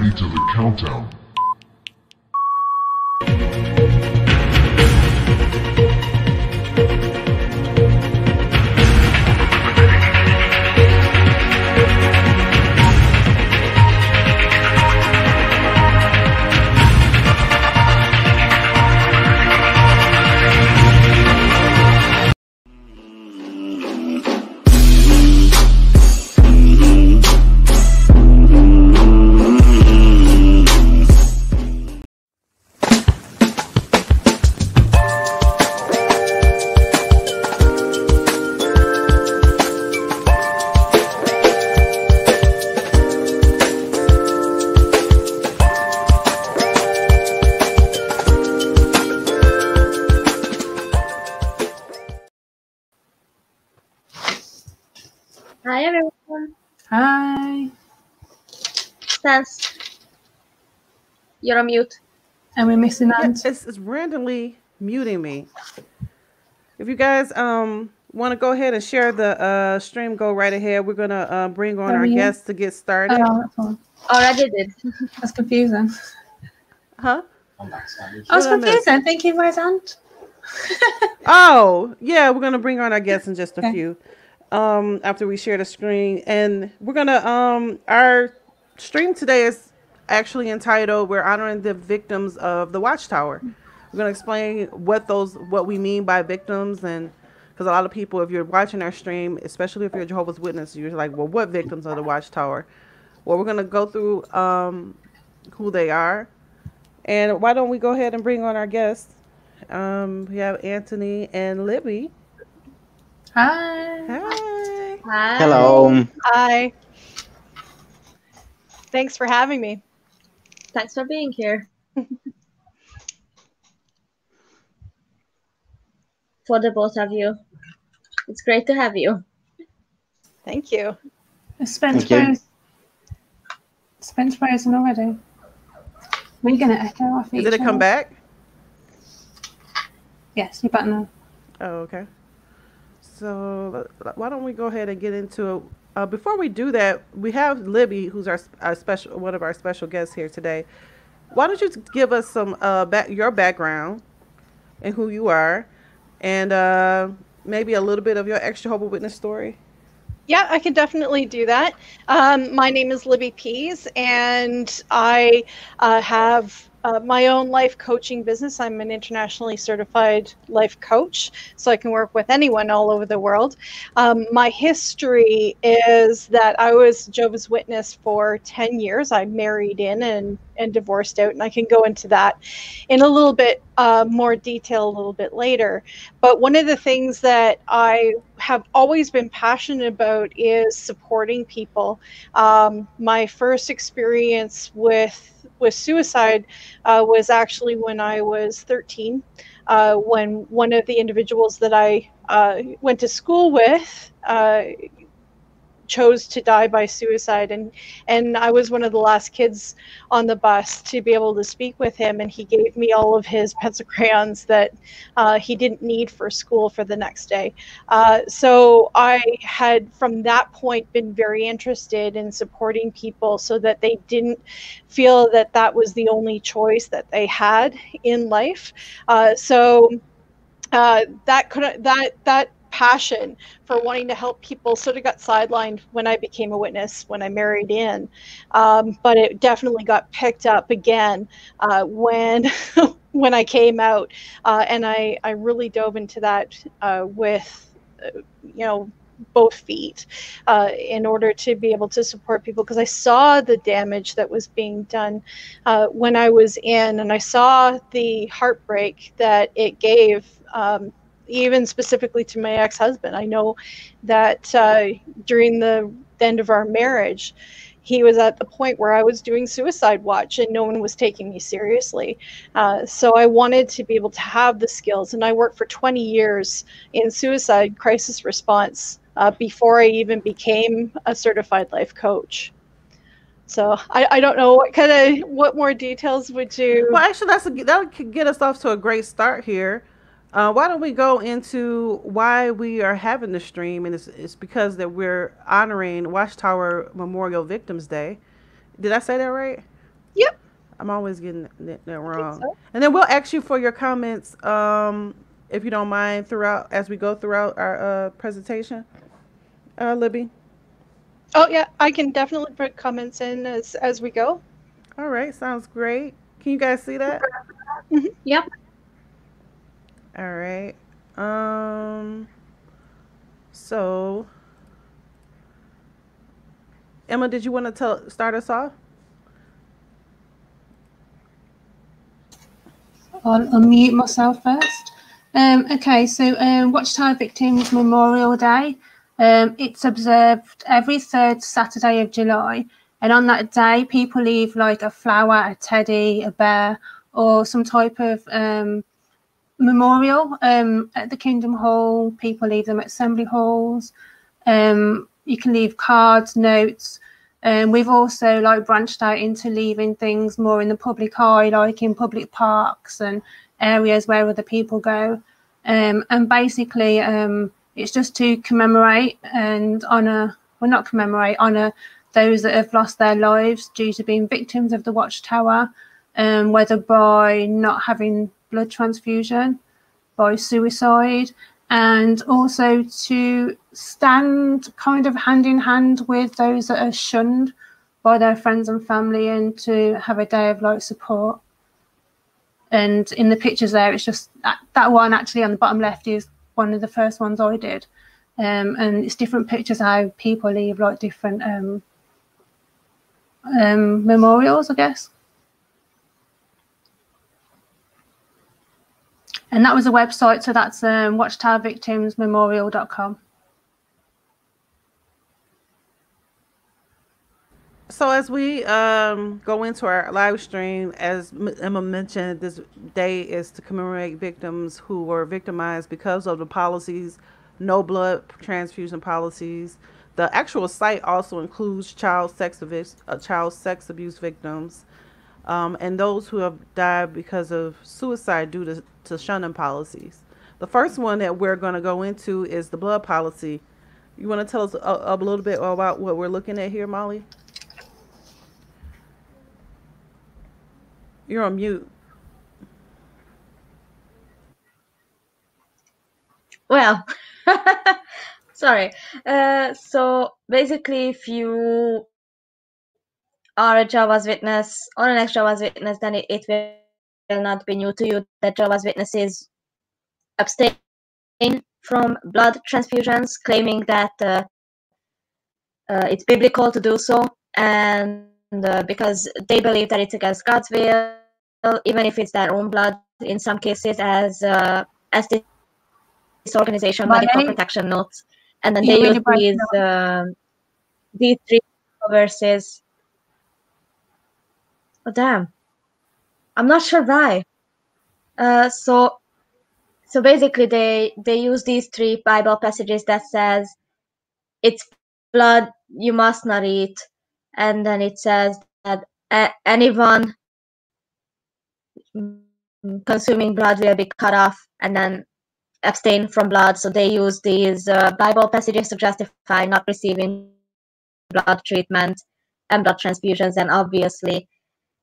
ready to the countdown. Hi everyone. Hi. Sans, you're on mute. And we're missing Yeah, Ant. it's randomly muting me. If you guys want to go ahead and share the stream, go right ahead. We're gonna bring on Are our we in? guests to get started. Oh, that's all. Already did. That's confusing. Huh? I was What I missed? confused. Thinking, where's Ant? Oh, yeah, we're gonna bring on our guests in just a Okay. few. After we share the screen, and we're gonna our stream today is actually entitled "We're honoring the victims of the Watchtower." We're gonna explain what we mean by victims, and because a lot of people, if you're watching our stream, especially if you're a Jehovah's Witness, you're like, well, what victims of the Watchtower? Well, we're gonna go through who they are, and why don't we go ahead and bring on our guests? We have Anthony and Libby. Hi. Hi. Hi. Hello. Hi. Thanks for having me. Thanks for being here. For the both of you. It's great to have you. Thank you. Spence Thank you. frozen already. We're going to echo off each Did it come other. back? Yes, you're back now. Oh, okay. So why don't we go ahead and get into it? Before we do that, we have Libby, who's our one of our special guests here today. Why don't you give us some your background and who you are, and maybe a little bit of your ex Jehovah's Witness story? Yeah, I can definitely do that. My name is Libby Pease, and I have my own life coaching business. I'm an internationally certified life coach, so I can work with anyone all over the world. My history is that I was Jehovah's Witness for 10 years. I married in and divorced out, and I can go into that in a little bit more detail a little bit later. But one of the things that I have always been passionate about is supporting people. My first experience with suicide was actually when I was 13, when one of the individuals that I went to school with chose to die by suicide, and I was one of the last kids on the bus to be able to speak with him, and he gave me all of his pencil crayons that he didn't need for school for the next day. So I had from that point been very interested in supporting people so that they didn't feel that that was the only choice that they had in life. That passion for wanting to help people sort of got sidelined when I became a witness, when I married in, but it definitely got picked up again when when I came out, and I really dove into that with both feet in order to be able to support people, because I saw the damage that was being done when I was in, and I saw the heartbreak that it gave, even specifically to my ex-husband. I know that during the end of our marriage, he was at the point where I was doing suicide watch and no one was taking me seriously. So I wanted to be able to have the skills, and I worked for 20 years in suicide crisis response before I even became a certified life coach. So I don't know what more details would you? Well, actually, that could get us off to a great start here. Why don't we go into why we are having the stream? And it's because that we're honoring Watchtower Memorial Victims Day. Did I say that right? Yep. I'm always getting that wrong. so. And then we'll ask you for your comments, if you don't mind, throughout as we go throughout our presentation, Libby. Oh yeah, I can definitely put comments in as we go. All right, sounds great. Can you guys see that? Yep. All right. So Emma, did you want to start us off? I'll unmute myself first. Okay, so Watchtower Victims Memorial Day. It's observed every third Saturday of July, and on that day, people leave like a flower, a teddy, a bear, or some type of memorial at the Kingdom Hall. People leave them at assembly halls. You can leave cards, notes. We've also like branched out into leaving things more in the public eye, like in public parks and areas where other people go. And basically, it's just to commemorate and honour, well, not commemorate, honour those that have lost their lives due to being victims of the Watchtower, whether by not having blood transfusion, by suicide, and also to stand kind of hand in hand with those that are shunned by their friends and family, and to have a day of like support. And in the pictures there, it's just that one actually on the bottom left is one of the first ones I did, and it's different pictures how people leave like different memorials, I guess. And that was a website, so that's watchtowervictimsmemorial.com. So as we go into our live stream, as Emma mentioned, this day is to commemorate victims who were victimized because of the policies, no blood transfusion policies. The actual site also includes child sex abuse victims, and those who have died because of suicide due to shunning policies. The first one that we're going to go into is the blood policy. You want to tell us a little bit about what we're looking at here, Molly? You're on mute. Well, sorry. So basically, if you are a Jehovah's Witness or an ex-Jehovah's Witness, then it will not be new to you that Jehovah's Witnesses abstain from blood transfusions, claiming that it's biblical to do so, and because they believe that it's against God's will, even if it's their own blood in some cases, as this organization, Medical Protection Notes, and then they use these three verses. Oh damn! I'm not sure why. So basically, they use these three Bible passages that says it's blood you must not eat, and then it says that anyone consuming blood will be cut off, and then abstain from blood. So they use these Bible passages to justify not receiving blood treatment and blood transfusions, and obviously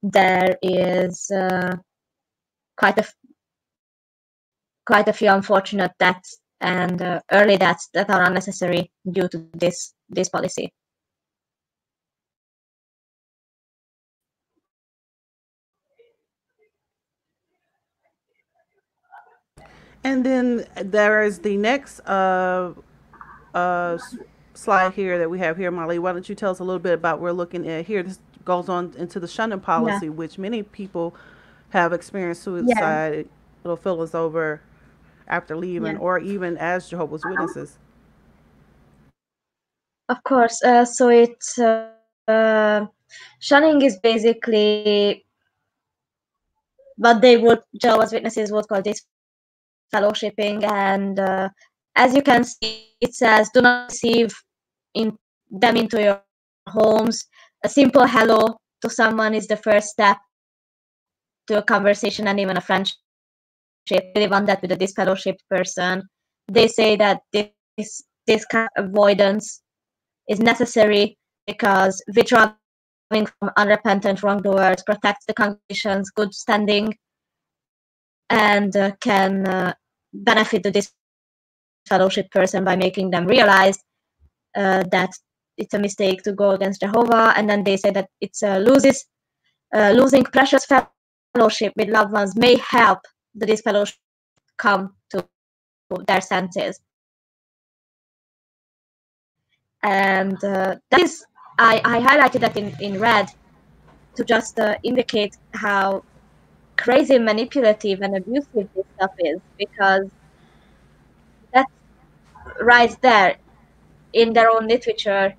there is quite a few unfortunate deaths and early deaths that are unnecessary due to this policy. And then there is the next slide here that we have here, Molly. Why don't you tell us a little bit about what we're looking at here? This goes on into the shunning policy, which many people have experienced suicide. Yeah. It'll fill us over after leaving, or even as Jehovah's Witnesses. Of course. So it's shunning is basically what Jehovah's Witnesses would call disfellowshipping, and as you can see, it says do not receive them into your homes. A simple hello to someone is the first step to a conversation and even a friendship. They want that with a disfellowshipped person. They say that this kind of avoidance is necessary because withdrawal coming from unrepentant wrongdoers, protects the congregation's good standing, and can benefit the disfellowship person by making them realize that it's a mistake to go against Jehovah. And then they say that it's losing precious fellowship with loved ones may help the disfellowship come to their senses. And that is, I highlighted that in red to just indicate how crazy manipulative and abusive this stuff is, because that's right there in their own literature.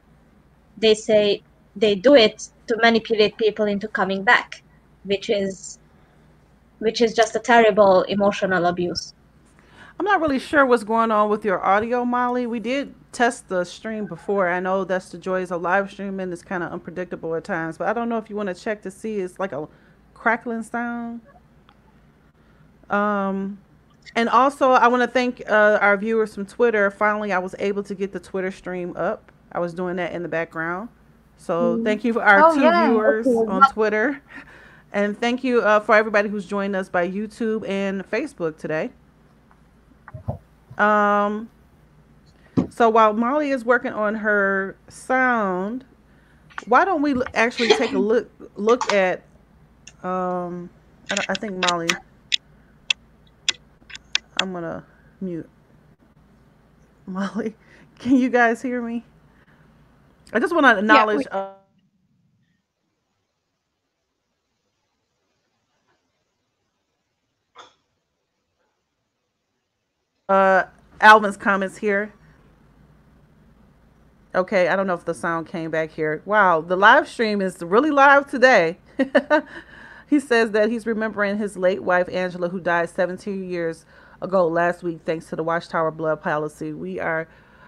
They say they do it to manipulate people into coming back, which is just a terrible emotional abuse. I'm not really sure what's going on with your audio, Molly. We did test the stream before. I know that's the joys of live streaming. It's kind of unpredictable at times, but I don't know if you want to check to see. It's like a crackling sound. And also, I want to thank our viewers from Twitter. Finally, I was able to get the Twitter stream up. I was doing that in the background. So thank you for our two viewers on Twitter. And thank you for everybody who's joined us by YouTube and Facebook today. So while Molly is working on her sound, why don't we actually take a look at I think Molly, I'm gonna mute Molly. Can you guys hear me? I just want to acknowledge Alvin's comments here. Okay, I don't know if the sound came back here. Wow, the live stream is really live today. He says that he's remembering his late wife, Angela, who died 17 years ago last week thanks to the Watchtower blood policy.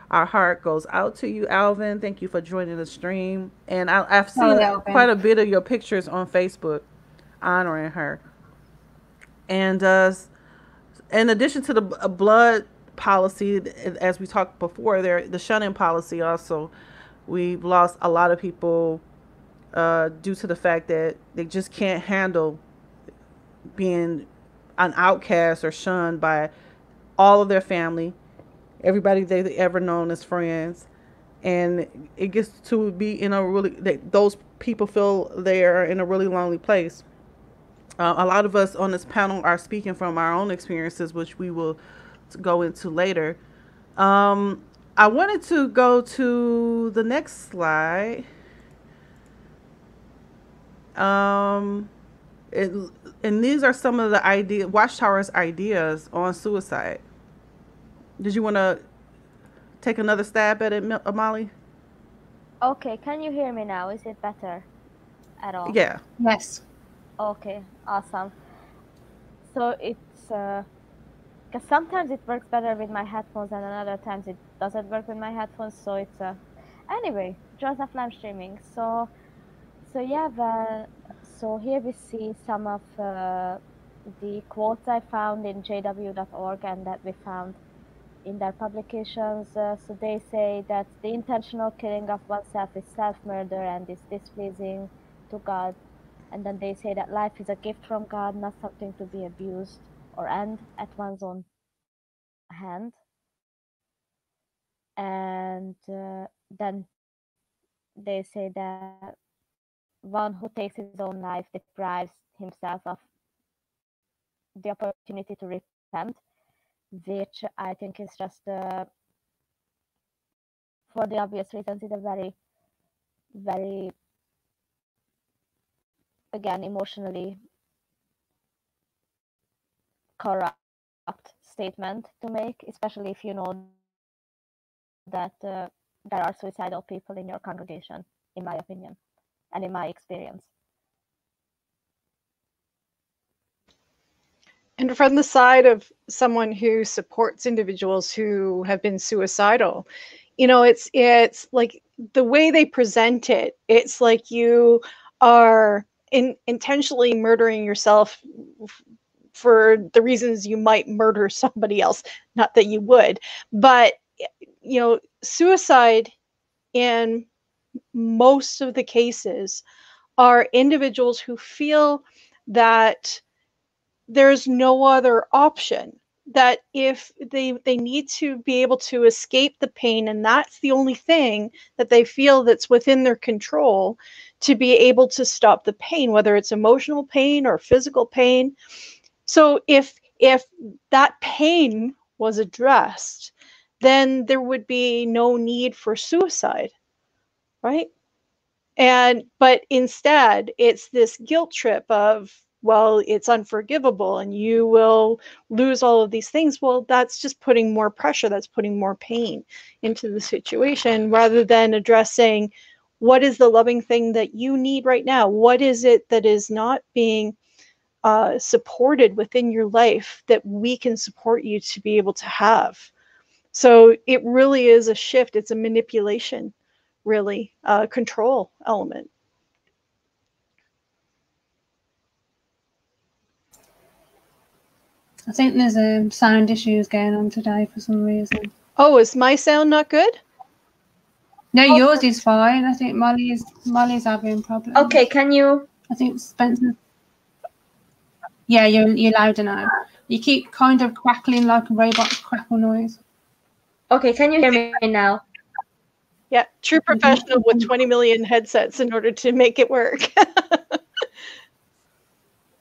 Our heart goes out to you, Alvin. Thank you for joining the stream. And I've seen quite a bit of your pictures on Facebook honoring her. And in addition to the blood policy, as we talked before, the shunning policy also, we've lost a lot of people due to the fact that they just can't handle being an outcast or shunned by all of their family, everybody they've ever known as friends. And it gets to be in a really, those people feel they are in a really lonely place. A lot of us on this panel are speaking from our own experiences, which we will go into later. I wanted to go to the next slide. And these are some of the Watchtower's ideas on suicide. Did you want to take another stab at it, Molly? Okay, can you hear me now? Is it better at all? Yeah. Yes. Okay, awesome. So it's because sometimes it works better with my headphones and other times it doesn't work with my headphones. So it's anyway, Joseph live streaming. So yeah, well, so here we see some of the quotes I found in jw.org and that we found in their publications. So they say that the intentional killing of oneself is self-murder and is displeasing to God. And then they say that life is a gift from God, not something to be abused or end at one's own hand. And then they say that one who takes his own life deprives himself of the opportunity to repent, which I think is just, for the obvious reasons, is a very, very, again, emotionally corrupt statement to make, especially if you know that there are suicidal people in your congregation, in my opinion and in my experience. And from the side of someone who supports individuals who have been suicidal, it's like the way they present it, it's like you are intentionally murdering yourself for the reasons you might murder somebody else. Not that you would, but suicide in most of the cases are individuals who feel that there's no other option, that if they need to be able to escape the pain, and that's the only thing that they feel that's within their control to be able to stop the pain, whether it's emotional pain or physical pain. So if that pain was addressed, then there would be no need for suicide, right? But instead it's this guilt trip of, well, it's unforgivable and you will lose all of these things. Well, that's just putting more pressure, that's putting more pain into the situation, rather than addressing what is the loving thing that you need right now. What is it that is not being supported within your life that we can support you to be able to have? So it really is a shift. It's a manipulation, really, control element. I think there's sound issues going on today for some reason. Oh, is my sound not good? No, yours is fine. I think Molly's having problems. Okay, can you? I think Spencer. Yeah, you're louder now. You keep kind of crackling like a robot crackle noise. Okay, can you hear me now? Yeah, true professional with 20 million headsets in order to make it work.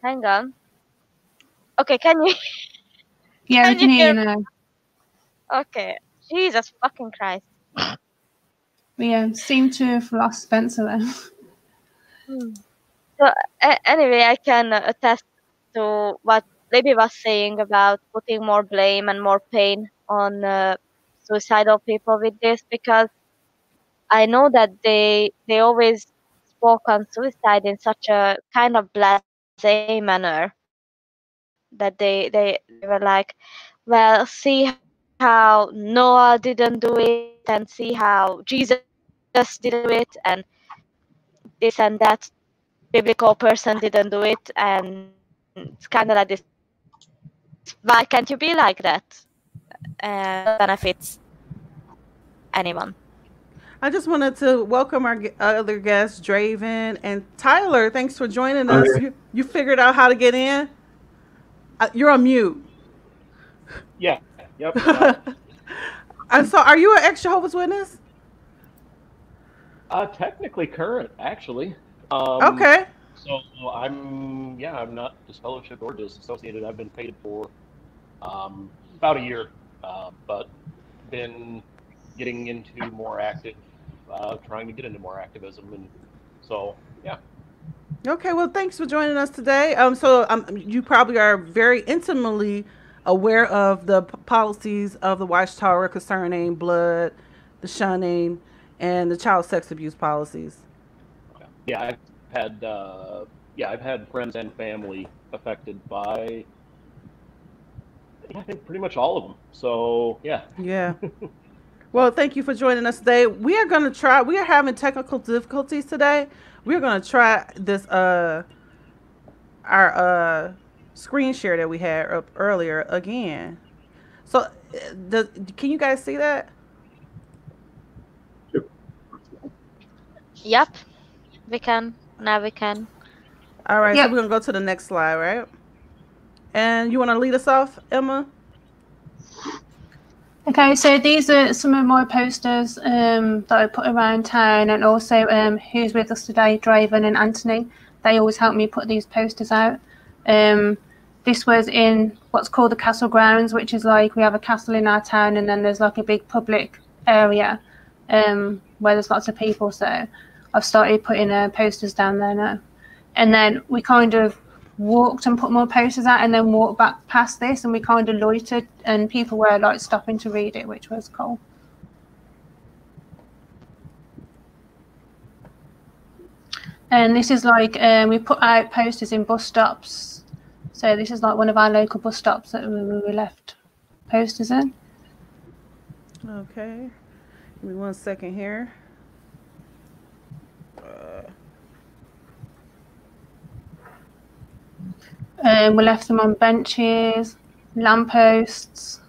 Hang on. Okay, can you? Yeah, we Can can you hear you hear- now. Okay. Jesus fucking Christ. We seem to have lost Spencer then. So anyway, I can attest to what Libby was saying about putting more blame and more pain on suicidal people with this, because I know that they always spoke on suicide in such a kind of blasé manner, that they were like, well, see how Noah didn't do it, and see how Jesus didn't do it, and this and that biblical person didn't do it. And it's kind of like this, why can't you be like that? And benefits anyone. I just wanted to welcome our other guests, Draven and Tyler. Thanks for joining us. You figured out how to get in? You're on mute. Yeah. Yep. And so, are you an ex-Jehovah's Witness? Technically current, actually. Okay. So I'm not disfellowshipped or disassociated. I've been paid for about a year, but been getting into more active, trying to get into more activism, and so yeah. Okay, well, thanks for joining us today. You probably are very intimately aware of the policies of the Watchtower concerning blood, the shunning, and the child sex abuse policies. Yeah, I've had friends and family affected by, I think, pretty much all of them. So yeah. Yeah. Well, thank you for joining us today. We are having technical difficulties today. We're going to try this, our screen share that we had up earlier again. So, can you guys see that? Yep, we can. Now we can. All right, Yep. so we're going to go to the next slide, right? And you want to lead us off, Emma? Okay, so these are some of my posters that I put around town, and also who's with us today, Draven and Anthony. They always help me put these posters out. This was in what's called the castle grounds, which is like we have a castle in our town, and then there's like a big public area where there's lots of people. So I've started putting posters down there now. And then we kind of walked and put more posters out, and then walked back past this, and we kind of loitered, and people were like stopping to read it, which was cool. And this is like we put out posters in bus stops. So this is like one of our local bus stops that we left posters in. Okay. Give me 1 second here. We left them on benches, lampposts.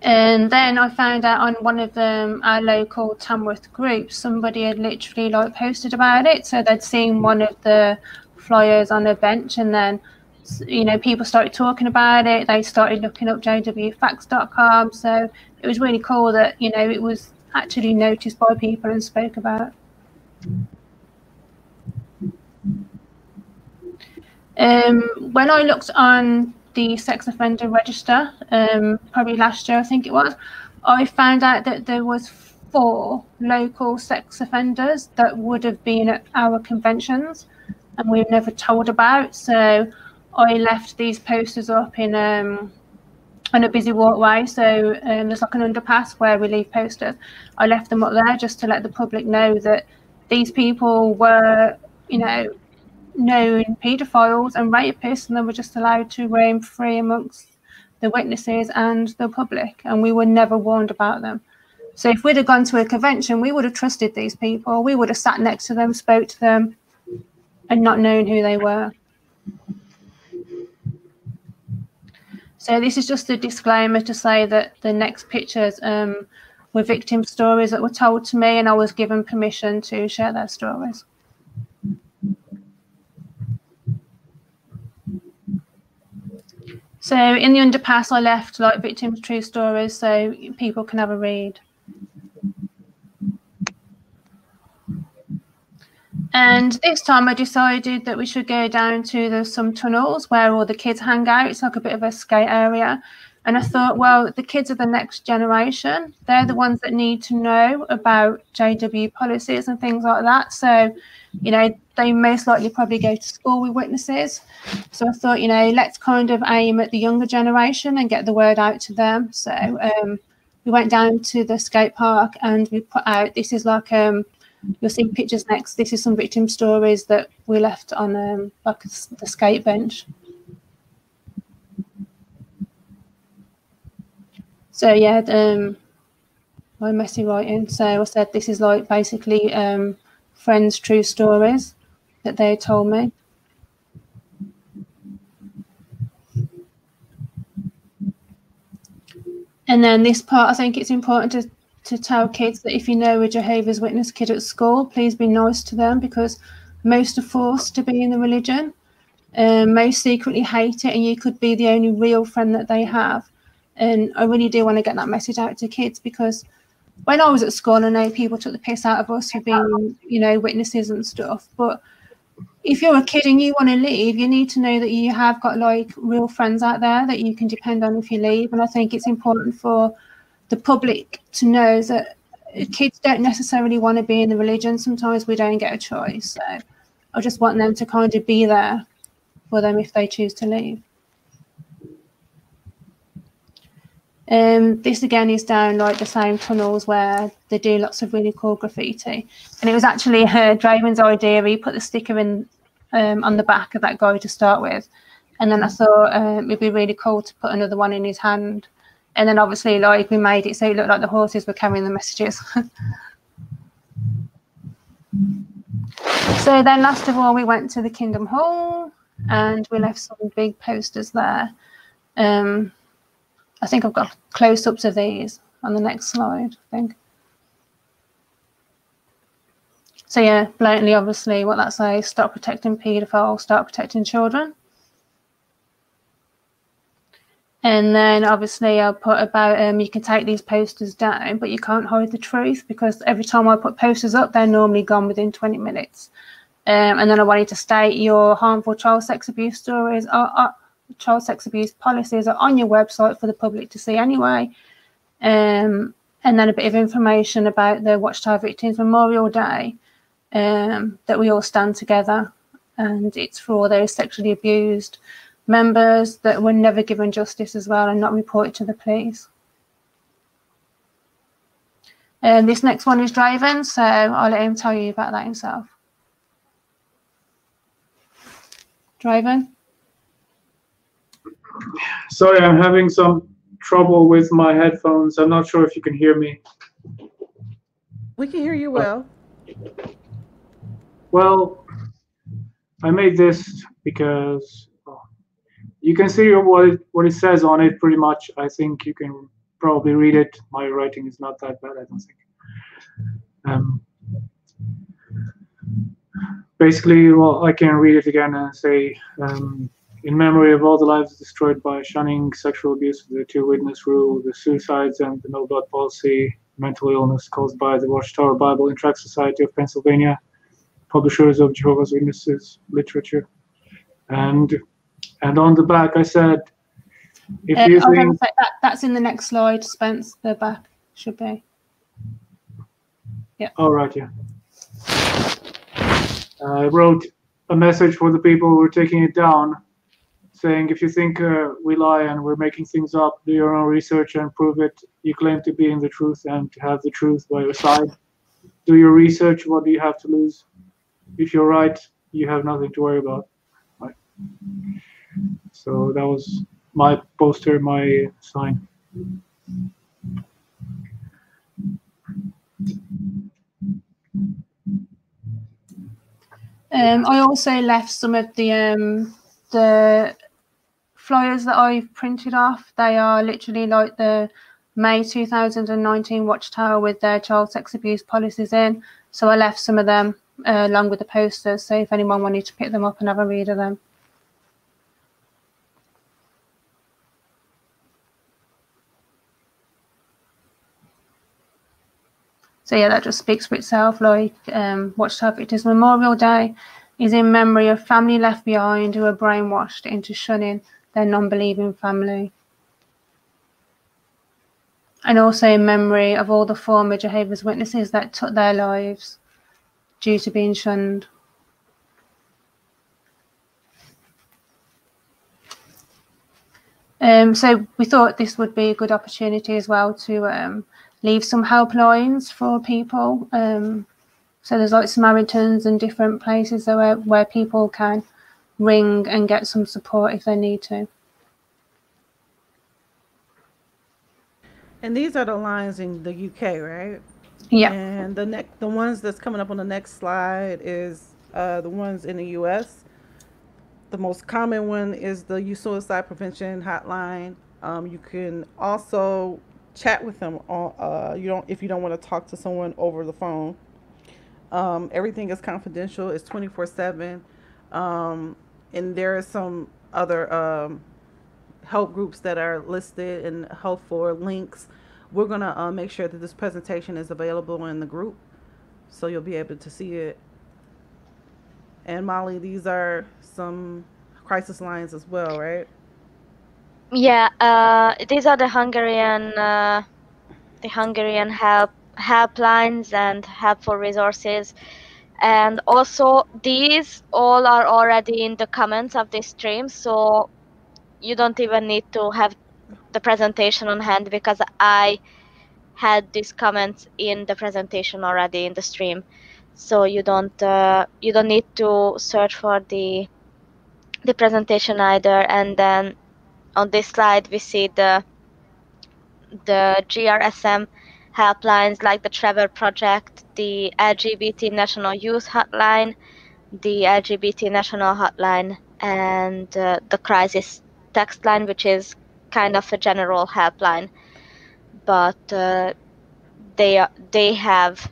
And then I found out on one of our local Tamworth groups, somebody had literally like posted about it. So they'd seen one of the flyers on a bench, and then, you know, people started talking about it. They started looking up jwfacts.com. So it was really cool that, you know, it was actually noticed by people and spoke about. When I looked on the sex offender register, probably last year I think it was, I found out that there was 4 local sex offenders that would have been at our conventions and we were never told about. So I left these posters up in on a busy walkway. So there's like an underpass where we leave posters. I left them up there just to let the public know that these people were, you know, known paedophiles and rapists, and they were just allowed to roam free amongst the witnesses and the public, and we were never warned about them. So if we'd have gone to a convention, we would have trusted these people. We would have sat next to them, spoke to them, and not known who they were. So this is just a disclaimer to say that the next pictures were victim stories that were told to me, and I was given permission to share their stories. So in the underpass, I left like victims' true stories so people can have a read. And this time I decided that we should go down to some tunnels where all the kids hang out. It's like a bit of a skate area. And I thought, well, the kids are the next generation. They're the ones that need to know about JW policies and things like that. So, you know, they most likely probably go to school with witnesses. So I thought, you know, let's kind of aim at the younger generation and get the word out to them. So we went down to the skate park and we put out, this is like, you'll see pictures next. This is some victim stories that we left on like the skate bench. So yeah, my messy writing. So I said this is like basically friends' true stories that they told me. And then this part, I think it's important to tell kids that if you know a Jehovah's Witness kid at school, please be nice to them, because most are forced to be in the religion. Most secretly hate it, and you could be the only real friend that they have. And I really do want to get that message out to kids, because when I was at school, I know people took the piss out of us for being, you know, witnesses and stuff. But if you're a kid and you want to leave, you need to know that you have got like real friends out there that you can depend on if you leave. And I think it's important for the public to know that kids don't necessarily want to be in the religion. Sometimes we don't get a choice. So I just want them to kind of be there for them if they choose to leave. This again is down like the same tunnels where they do lots of really cool graffiti, and it was actually Draven's idea. He put the sticker in on the back of that guy to start with, and then I thought it'd be really cool to put another one in his hand, and then obviously like we made it so it looked like the horses were carrying the messages. So then last of all we went to the Kingdom Hall and we left some big posters there. I think I've got close-ups of these on the next slide, I think. So yeah, blatantly, obviously, what that says, stop protecting paedophiles, start protecting children. And then obviously I'll put about, you can take these posters down, but you can't hide the truth, because every time I put posters up, they're normally gone within 20 minutes. And then I wanted to state your harmful child sex abuse stories are child sex abuse policies are on your website for the public to see anyway. And then a bit of information about the Watchtower Victims Memorial Day, that we all stand together, and it's for all those sexually abused members that were never given justice as well and not reported to the police. And this next one is Draven, so I'll let him tell you about that himself. Draven? Sorry, I'm having some trouble with my headphones. I'm not sure if you can hear me. We can hear you well. Well, I made this because you can see what it says on it pretty much. I think you can probably read it. My writing is not that bad, I don't think. Um, Basically, well, I can read it again and say, in memory of all the lives destroyed by shunning, sexual abuse, the two-witness rule, the suicides, and the no-blood policy, mental illness caused by the Watchtower Bible and Tract Society of Pennsylvania, publishers of Jehovah's Witnesses literature, and on the back I said, if you I was going to think, say that's in the next slide, Spence. The back should be. Yeah. all right, yeah. I wrote a message for the people who were taking it down, saying, if you think we lie and we're making things up, do your own research and prove it. You claim to be in the truth and to have the truth by your side. Do your research. What do you have to lose? If you're right, you have nothing to worry about. Right. So that was my poster, my sign. I also left some of the flyers that I've printed off. They are literally like the May 2019 Watchtower with their child sex abuse policies in. So I left some of them along with the posters. So if anyone wanted to pick them up and have a read of them. So yeah, that just speaks for itself. Like Watchtower Victims Memorial Day is in memory of family left behind who were brainwashed into shunning their non-believing family. And also in memory of all the former Jehovah's Witnesses that took their lives due to being shunned. So we thought this would be a good opportunity as well to leave some helplines for people. So there's like Samaritans and different places where people can ring and get some support if they need to. And these are the lines in the UK, right? Yeah. And the ones that's coming up on the next slide is the ones in the US. The most common one is the Youth Suicide Prevention Hotline. You can also chat with them on if you don't want to talk to someone over the phone. Everything is confidential. It's 24/7. And there are some other help groups that are listed and helpful links. We're gonna make sure that this presentation is available in the group, so you'll be able to see it. And Molly, these are some crisis lines as well, right? Yeah, these are the Hungarian helplines and helpful resources. And also these all are already in the comments of this stream, so you don't even need to have the presentation on hand because I had these comments in the presentation already in the stream. So you don't need to search for the presentation either. And then on this slide we see the GRSM helplines like the Trevor Project, the LGBT National Youth Hotline, the LGBT National Hotline, and the Crisis Text Line, which is kind of a general helpline, but they have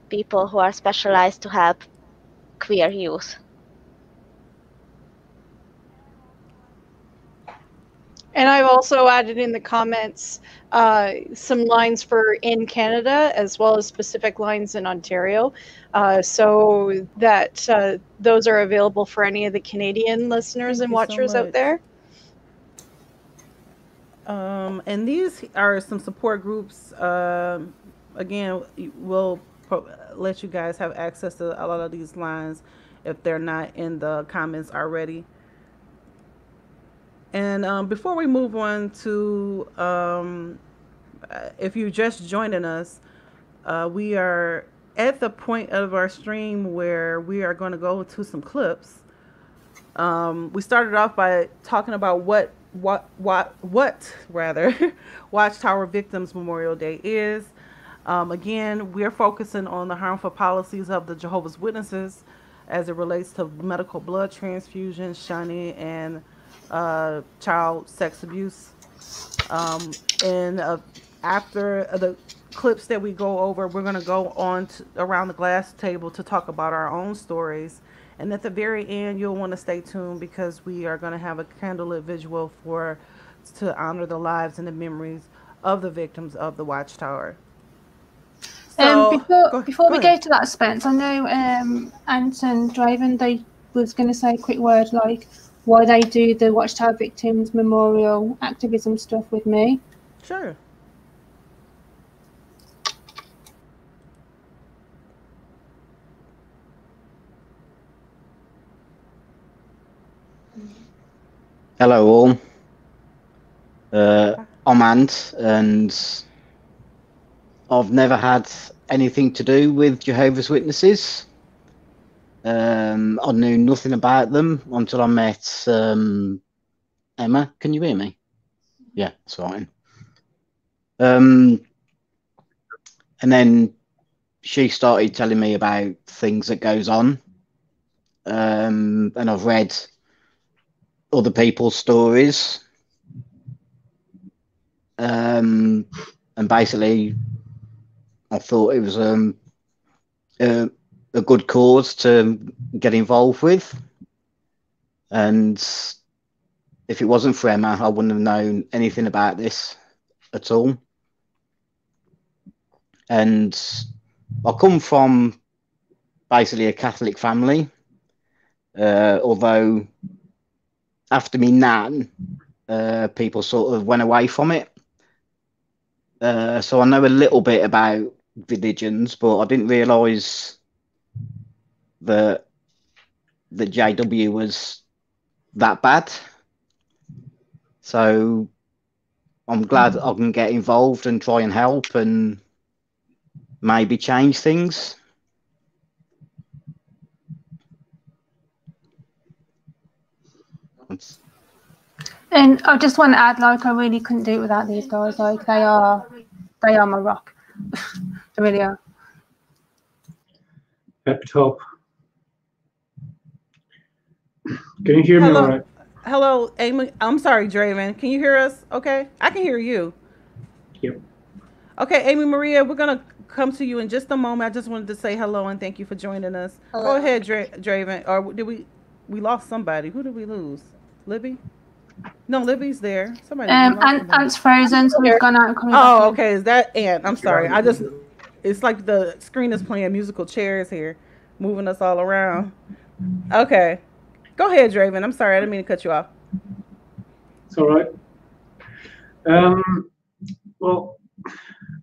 people who are specialized to help queer youth. And I've also added in the comments some lines for in Canada as well as specific lines in Ontario, so that those are available for any of the Canadian listeners and watchers out there. And these are some support groups. Again, we'll let you guys have access to a lot of these lines if they're not in the comments already. And before we move on to, if you're just joining us, we are at the point of our stream where we are going to go to some clips. We started off by talking about what Watchtower Victims Memorial Day is. Again, we're focusing on the harmful policies of the Jehovah's Witnesses as it relates to medical blood transfusion, shunning, and child sex abuse. And after the clips that we go over, we're going to go on to, around the glass table to talk about our own stories. And at the very end, you'll want to stay tuned because we are going to have a candlelit visual for to honor the lives and the memories of the victims of the Watchtower. So Before go we ahead. go to that, Spence, I know Ant and Draven, they was going to say a quick word like why they do the Watchtower Victims Memorial activism stuff with me. Sure. Hello all. I'm Ant, and I've never had anything to do with Jehovah's Witnesses. I knew nothing about them until I met Emma. Can you hear me? Yeah, that's fine. And then she started telling me about things that goes on, and I've read other people's stories, and basically I thought it was a, a good cause to get involved with, and if it wasn't for Emma, I wouldn't have known anything about this at all. And I come from basically a Catholic family, although after me nan, people sort of went away from it. So I know a little bit about religions, but I didn't realise that the JW was that bad. So I'm glad I can get involved and try and help and maybe change things. And I just want to add, like, I really couldn't do it without these guys. Like, they are my rock. They really are. Happy to help. Can you hear me all right? Hello, Amy. I'm sorry, Draven. Can you hear us? Okay, I can hear you. Yep. Okay, Amy Maria, we're gonna come to you in just a moment. I just wanted to say hello and thank you for joining us. Hello. Go ahead, Draven. Or did we lost somebody? Who did we lose? Libby? No, Libby's there. Somebody. Ant's frozen, so we've gone out and coming back Oh, in. okay. Is that Ant? I'm sorry. It's like the screen is playing musical chairs here, moving us all around. Okay. Go ahead, Draven. I'm sorry. I didn't mean to cut you off. It's all right. Well,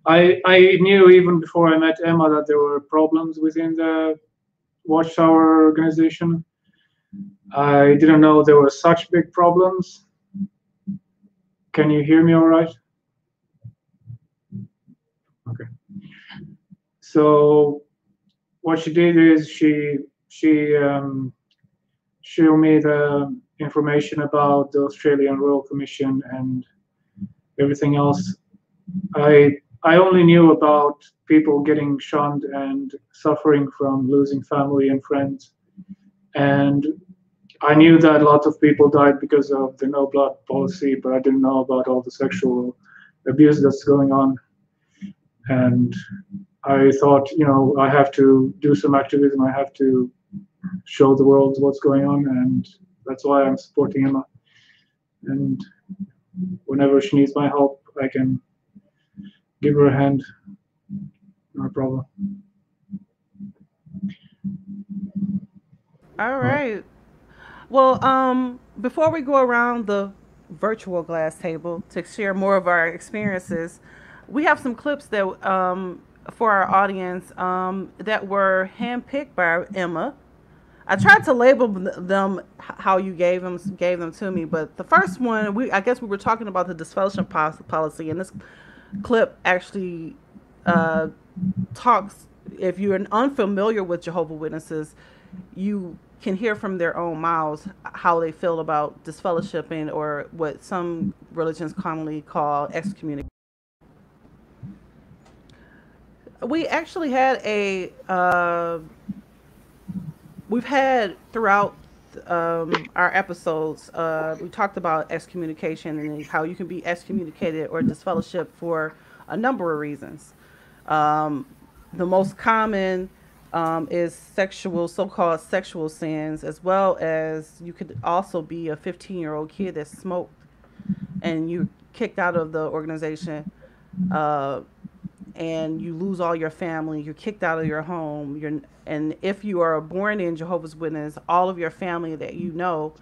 I knew even before I met Emma that there were problems within the Watchtower organization. I didn't know there were such big problems. Can you hear me all right? Okay. So what she did is she showed me the information about the Australian Royal Commission and everything else. I only knew about people getting shunned and suffering from losing family and friends. And I knew that lots of people died because of the no blood policy, but I didn't know about all the sexual abuse that's going on. And I thought, I have to do some activism. I have to show the world what's going on, and that's why I'm supporting Emma. And whenever she needs my help, I can give her a hand. No problem. All right. Well, before we go around the virtual glass table to share more of our experiences, we have some clips that for our audience that were handpicked by Emma. I tried to label them how you gave them to me, but the first one, I guess we were talking about the disfellowship policy, and this clip actually talks. If you're unfamiliar with Jehovah's Witnesses, you can hear from their own mouths how they feel about disfellowshipping, or what some religions commonly call excommunication. We actually had we've had throughout our episodes, we talked about excommunication and how you can be excommunicated or disfellowshipped for a number of reasons. Um, the most common is so-called sexual sins, as well as you could also be a 15-year-old kid that smoked and you kicked out of the organization, uh, and you lose all your family. You're kicked out of your home. And if you are born in Jehovah's Witness, all of your family that you know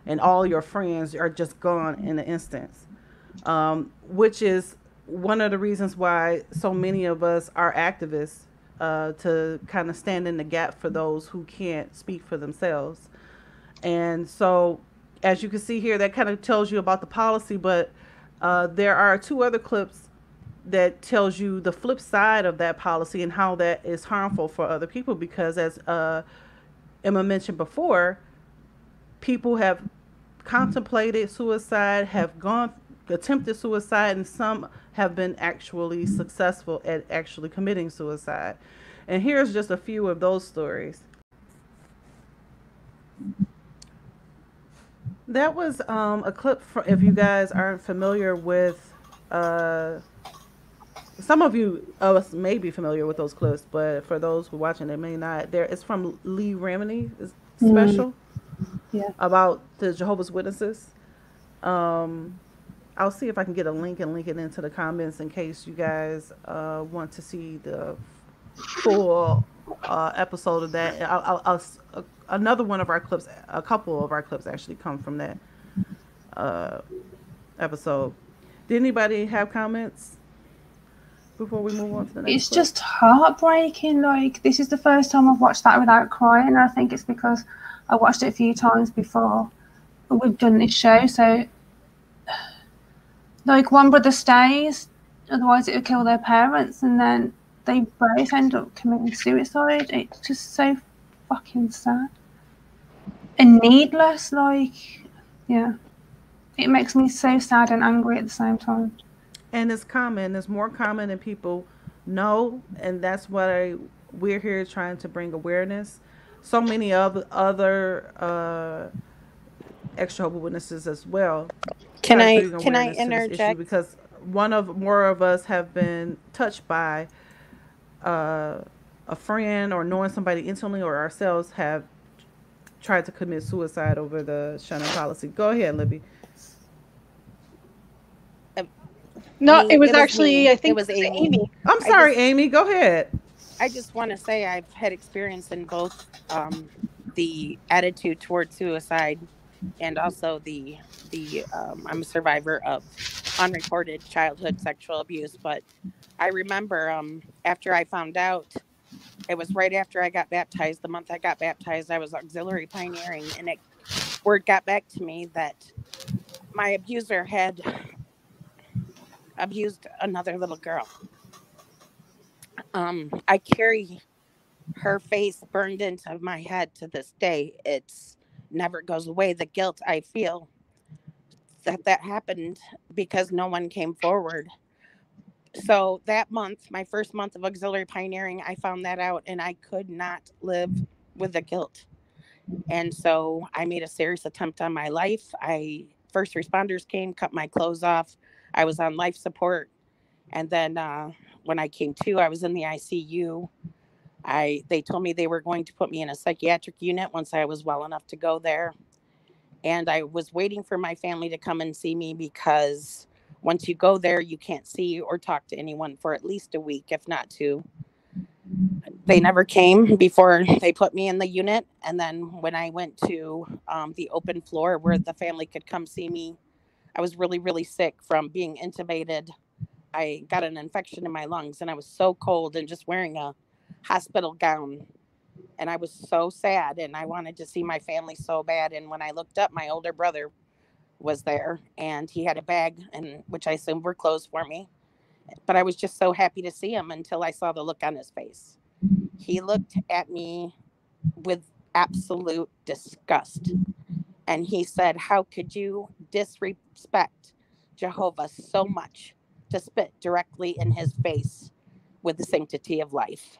and all your friends are just gone in an instance, which is one of the reasons why so many of us are activists, to kind of stand in the gap for those who can't speak for themselves. And so, as you can see here, that kind of tells you about the policy, but there are two other clips that tells you the flip side of that policy and how that is harmful for other people, because as Emma mentioned before, people have contemplated suicide, have gone attempted suicide, and some have been actually successful at actually committing suicide. And here's just a few of those stories. That was a clip from, if you guys aren't familiar with, some of you of us may be familiar with those clips, but for those who are watching, they may not. There, it's from Lee Remini special Yeah. about the Jehovah's Witnesses. I'll see if I can get a link and link it into the comments in case you guys want to see the full episode of that. Another one of our clips, a couple of our clips actually come from that episode. Did anybody have comments before we move on to the next It's clip? just heartbreaking. Like, this is the first time I've watched that without crying, and I think it's because I watched it a few times before we've done this show. So, like, one brother stays, otherwise it would kill their parents, and then they both end up committing suicide. It's just so fucking sad and needless. Like, yeah, it makes me so sad and angry at the same time. And it's common. It's more common than people know, and that's why we're here trying to bring awareness. So many other extra hope witnesses as well. Can Try to I bring can I awareness to this issue interject? because more of us have been touched by a friend or knowing somebody intimately, or ourselves have tried to commit suicide over the shunning policy. Go ahead, Libby. No, it was It was actually, me. I It think was it was Amy. Amy. I'm I sorry, just Amy. Go ahead. I just want to say I've had experience in both the attitude toward suicide and also the I'm a survivor of unreported childhood sexual abuse. But I remember after I found out, it was right after I got baptized. The month I got baptized, I was auxiliary pioneering, and word got back to me that my abuser had abused another little girl. I carry her face burned into my head to this day. It's never goes away. The guilt I feel that happened because no one came forward. So that month, my first month of auxiliary pioneering, I found that out, and I could not live with the guilt. And so I made a serious attempt on my life. First responders came, cut my clothes off. I was on life support, and then when I came to, I was in the ICU. They told me they were going to put me in a psychiatric unit once I was well enough to go there. And I was waiting for my family to come and see me because once you go there, you can't see or talk to anyone for at least a week, if not two. They never came before they put me in the unit. And then when I went to the open floor where the family could come see me, I was really, really sick from being intubated. I got an infection in my lungs and I was so cold and just wearing a hospital gown. And I was so sad and I wanted to see my family so bad. And when I looked up, my older brother was there and he had a bag, and which I assumed were clothes for me. But I was just so happy to see him until I saw the look on his face. He looked at me with absolute disgust. And he said, "How could you disrespect Jehovah so much to spit directly in his face with the sanctity of life?"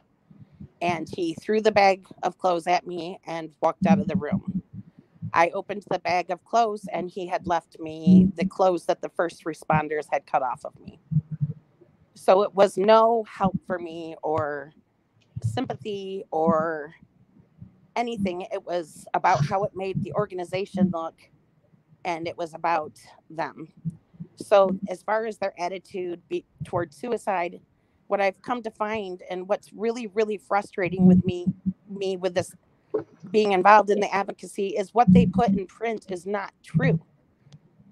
And he threw the bag of clothes at me and walked out of the room. I opened the bag of clothes and he had left me the clothes that the first responders had cut off of me. So it was no help for me or sympathy or anything. It was about how it made the organization look, and it was about them. So, as far as their attitude toward suicide, what I've come to find, and what's really, really frustrating with me with this being involved in the advocacy, is what they put in print is not true.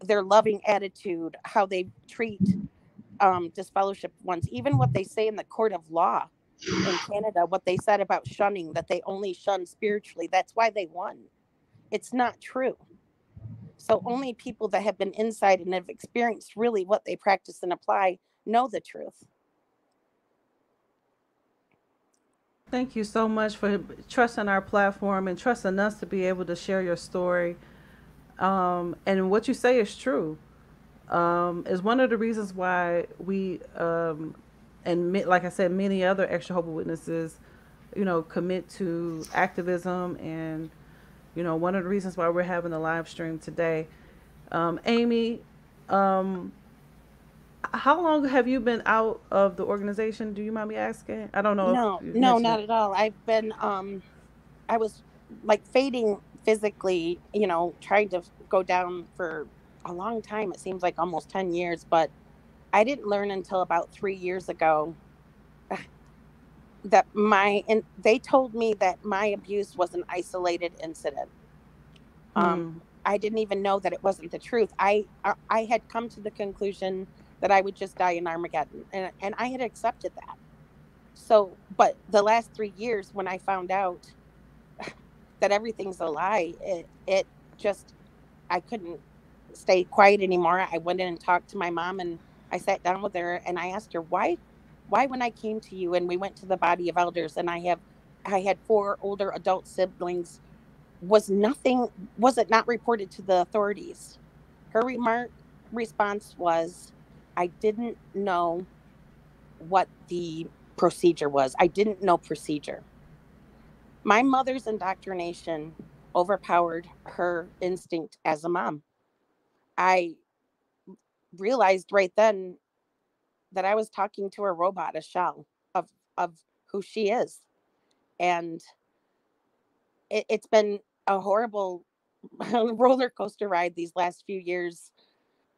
Their loving attitude, how they treat disfellowship ones, even what they say in the court of law in Canada, what they said about shunning, that they only shun spiritually. That's why they won. It's not true. So only people that have been inside and have experienced really what they practice and apply know the truth. Thank you so much for trusting our platform and trusting us to be able to share your story. And what you say is true. Is one of the reasons why we, like I said, many other extra hope witnesses, commit to activism. And, one of the reasons why we're having a live stream today. Amy, how long have you been out of the organization? Do you mind me asking? I don't know if No, you no, mentioned not it. at all. I've been I was like fading physically, trying to go down for a long time. It seems like almost 10 years, but I didn't learn until about 3 years ago that and they told me that my abuse was an isolated incident. Um, Hmm. I didn't even know that it wasn't the truth. I had come to the conclusion that I would just die in Armageddon, and I had accepted that. So, but the last 3 years, when I found out that everything's a lie, it just, I couldn't stay quiet anymore. I went in and talked to my mom, and I sat down with her and I asked her why when I came to you and we went to the body of elders, and I had four older adult siblings, was it not reported to the authorities? Her response was, I didn't know what the procedure was. I didn't know procedure. My mother's indoctrination overpowered her instinct as a mom. I realized right then that I was talking to a robot, a shell of who she is. And it's been a horrible roller coaster ride these last few years.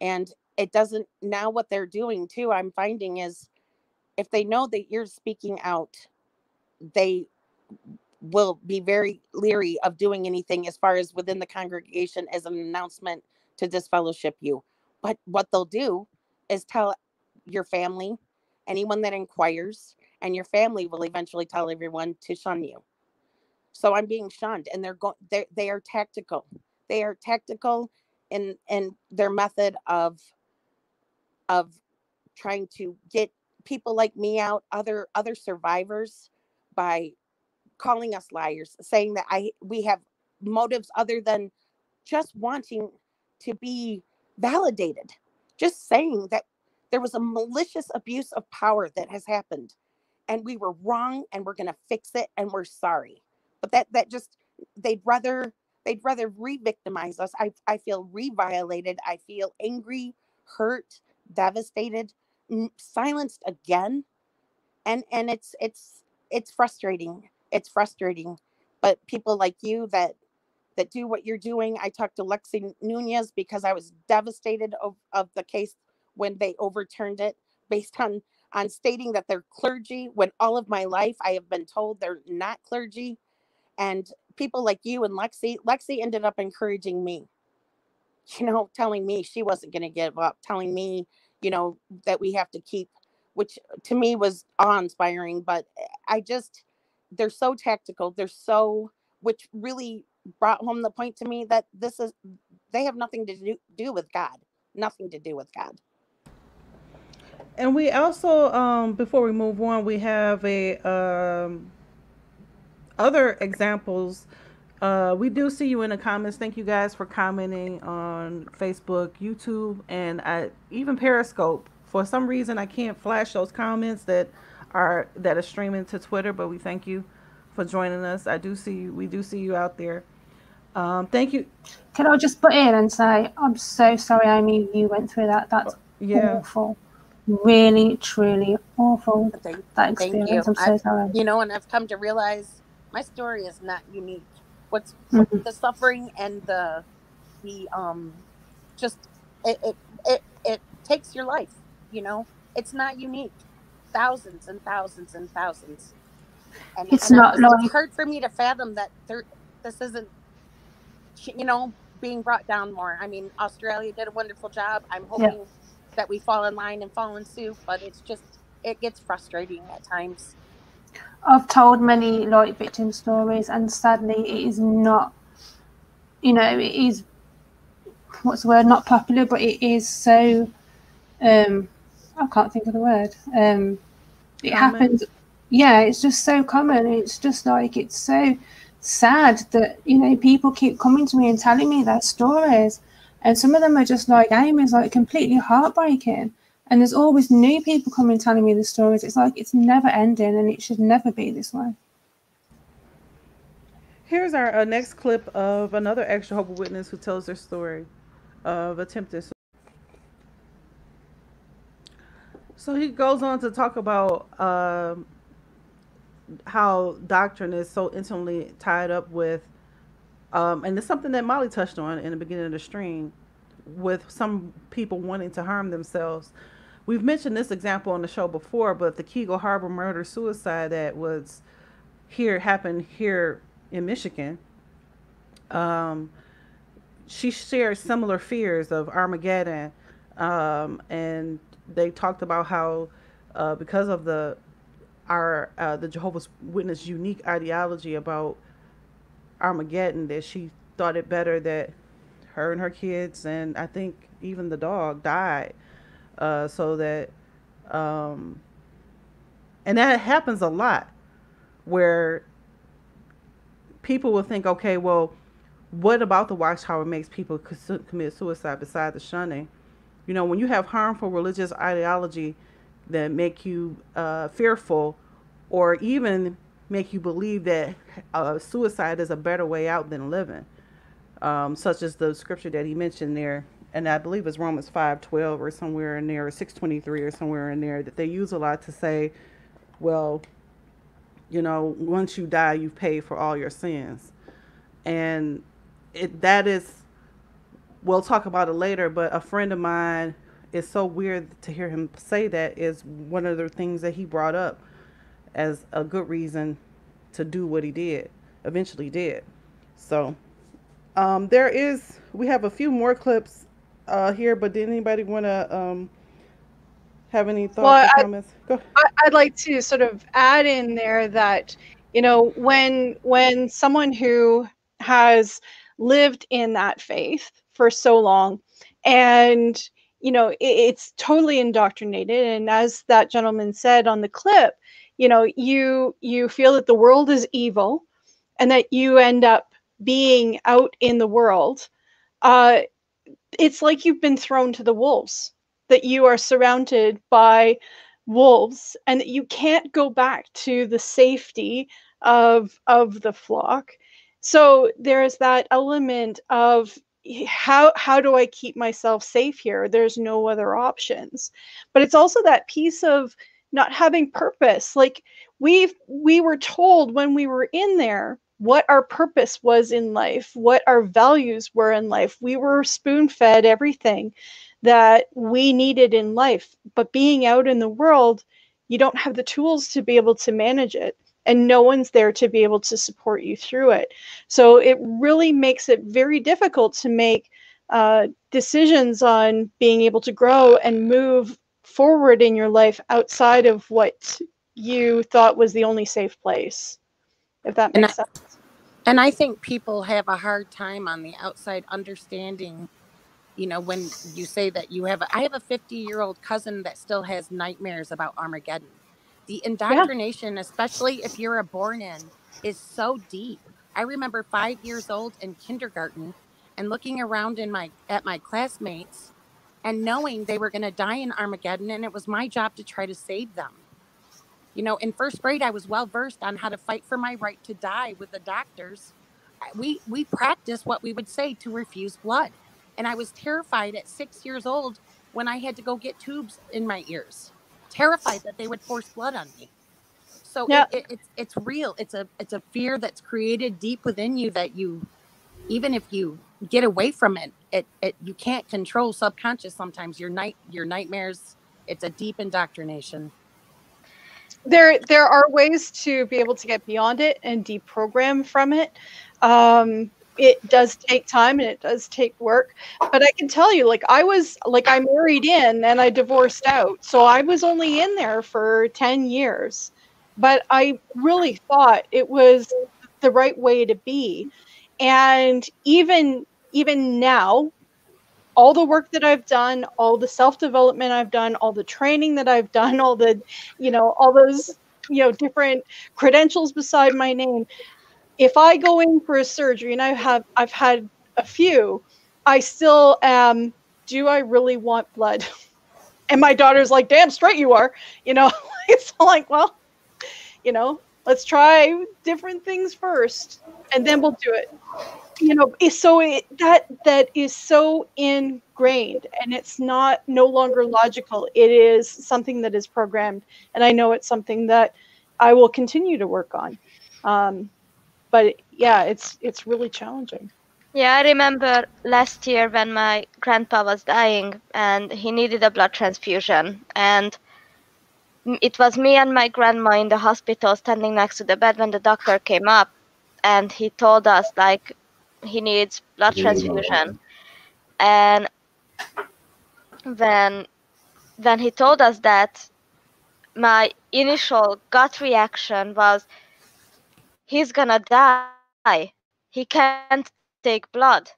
And it doesn't, now what they're doing too, I'm finding, is if they know that you're speaking out, they will be very leery of doing anything as far as within the congregation as an announcement to disfellowship you. But what they'll do is tell your family, anyone that inquires, and your family will eventually tell everyone to shun you. So I'm being shunned, and they are tactical. They are tactical in their method of trying to get people like me out, other survivors, by calling us liars, saying that we have motives other than just wanting to be validated, just saying that there was a malicious abuse of power that has happened, and we were wrong, and we're going to fix it, and we're sorry. But that just, they'd rather re-victimize us. I feel reviolated. I feel angry, hurt, devastated, silenced again. And it's frustrating. It's frustrating. But people like you that do what you're doing. I talked to Lexi Nunez because I was devastated of the case when they overturned it based on stating that they're clergy, when all of my life I have been told they're not clergy. And people like you and Lexi ended up encouraging me, telling me she wasn't going to give up, telling me, that we have to keep, which to me was awe inspiring. But I just, they're so tactical. Which really brought home the point to me that they have nothing to do with God, nothing to do with God. And we also, before we move on, we have a other examples. We do see you in the comments. Thank you guys for commenting on Facebook, YouTube, and even Periscope. For some reason, I can't flash those comments that are streaming to Twitter, but we thank you for joining us. We do see you out there. Thank you. Can I just butt in and say, I'm so sorry, Amy, you went through that. That's Yeah. awful. Really, truly awful, Thank, that thank you. experience. I'm so sorry. And I've come to realize my story is not unique. What Mhm. the suffering and the just it takes your life. It's not unique. Thousands and thousands and thousands, It's and not it's like, hard for me to fathom that this isn't being brought down more. I mean, Australia did a wonderful job. I'm yeah. hoping that we fall in line and fall in suit, but it gets frustrating at times. I've told many like victim stories, and sadly, it is not. It is, what's the word? Not popular, but it is so. I can't think of the word. It Comment. happens. Yeah, it's just so common. It's just like, it's so sad that people keep coming to me and telling me their stories, and some of them are just like Amy's, like completely heartbreaking. And there's always new people coming telling me the stories. It's like it's never ending, and it should never be this way. Here's our next clip of another extra hopeful witness who tells their story of attempted suicide. So he goes on to talk about how doctrine is so intimately tied up with, and it's something that Molly touched on in the beginning of the stream, with some people wanting to harm themselves. We've mentioned this example on the show before, but the Kegel Harbor murder suicide that was happened here in Michigan. Um, she shared similar fears of Armageddon, and they talked about how because of the Jehovah's Witness unique ideology about Armageddon, that she thought it better that her and her kids, and I think even the dog, died, so that um, and that happens a lot where people will think, okay, well, what about the Watchtower makes people commit suicide besides the shunning? When you have harmful religious ideology that make you fearful, or even make you believe that suicide is a better way out than living, such as the scripture that he mentioned there, and I believe it's Romans 5:12 or somewhere in there, or 6:23 or somewhere in there, that they use a lot to say, well, once you die, you've paid for all your sins, and that is, we'll talk about it later, but a friend of mine, it's so weird to hear him say that, is one of the things that he brought up as a good reason to do what he did, eventually did. So we have a few more clips here, but did anybody want to have any thoughts Well, or comments? Go. I'd like to sort of add in there that, when someone who has lived in that faith for so long, and it's totally indoctrinated, and as that gentleman said on the clip, you feel that the world is evil, and that you end up being out in the world. uh, it's like you've been thrown to the wolves, that you are surrounded by wolves, and that you can't go back to the safety of the flock. So there's that element of, how do I keep myself safe here? There's no other options. But it's also that piece of not having purpose. Like, we were told when we were in there what our purpose was in life, what our values were in life. We were spoon fed everything that we needed in life. But being out in the world, you don't have the tools to be able to manage it, and no one's there to be able to support you through it. So it really makes it very difficult to make decisions on being able to grow and move forward in your life outside of what you thought was the only safe place, if that And makes sense. I think people have a hard time on the outside understanding, when you say that I have a 50-year-old cousin that still has nightmares about Armageddon. The Yeah. indoctrination, especially if you're a born in, is so deep. I remember 5 years old in kindergarten and looking around at my classmates and knowing they were going to die in Armageddon, and it was my job to try to save them. In first grade, I was well versed on how to fight for my right to die with the doctors, we practiced what we would say to refuse blood. And I was terrified at 6 years old when I had to go get tubes in my ears, terrified that they would force blood on me. So Yeah. it's real. It's a fear that's created deep within you that you, even if you get away from it, you can't control subconscious sometimes your nightmares. It's a deep indoctrination. There are ways to be able to get beyond it and deprogram from it. It does take time and it does take work, but I can tell you, like I married in and I divorced out, so I was only in there for 10 years, but I really thought it was the right way to be. And even now, all the work that I've done, all the self-development I've done, all the training that I've done, all the, all those, different credentials beside my name. If I go in for a surgery, and I've had a few, I still am, do I really want blood? And my daughter's like, damn straight you are, it's like, well, let's try different things first and then we'll do it. That is so ingrained, and it's no longer logical. It is something that is programmed, and I know it's something that I will continue to work on. But yeah, it's really challenging. Yeah, I remember last year when my grandpa was dying and he needed a blood transfusion, and it was me and my grandma in the hospital standing next to the bed when the doctor came up, and he told us like he needs blood transfusion. And when he told us that, my initial gut reaction was, he's gonna die, he can't take blood.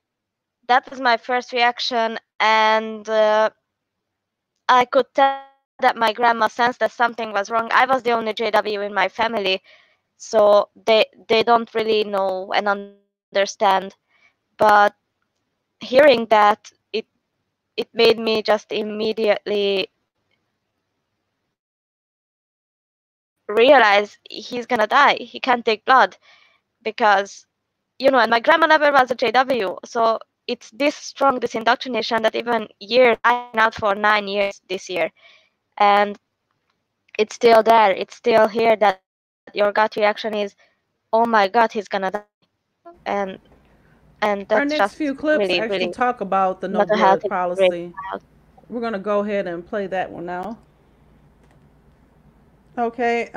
That was my first reaction. And I could tell that my grandma sensed that something was wrong. I was the only JW in my family, so they don't really know and understand. But hearing that, it made me just immediately realize he's gonna die. He can't take blood because, and my grandma never was a JW. So it's this strong, this indoctrination that even years, I've been out for 9 years this year, and it's still there. It's still here that your gut reaction is, oh my God, he's gonna die. And that's Our just next few really, clips really actually talk about the no not a healthy blood policy. We're gonna go ahead and play that one now. Okay.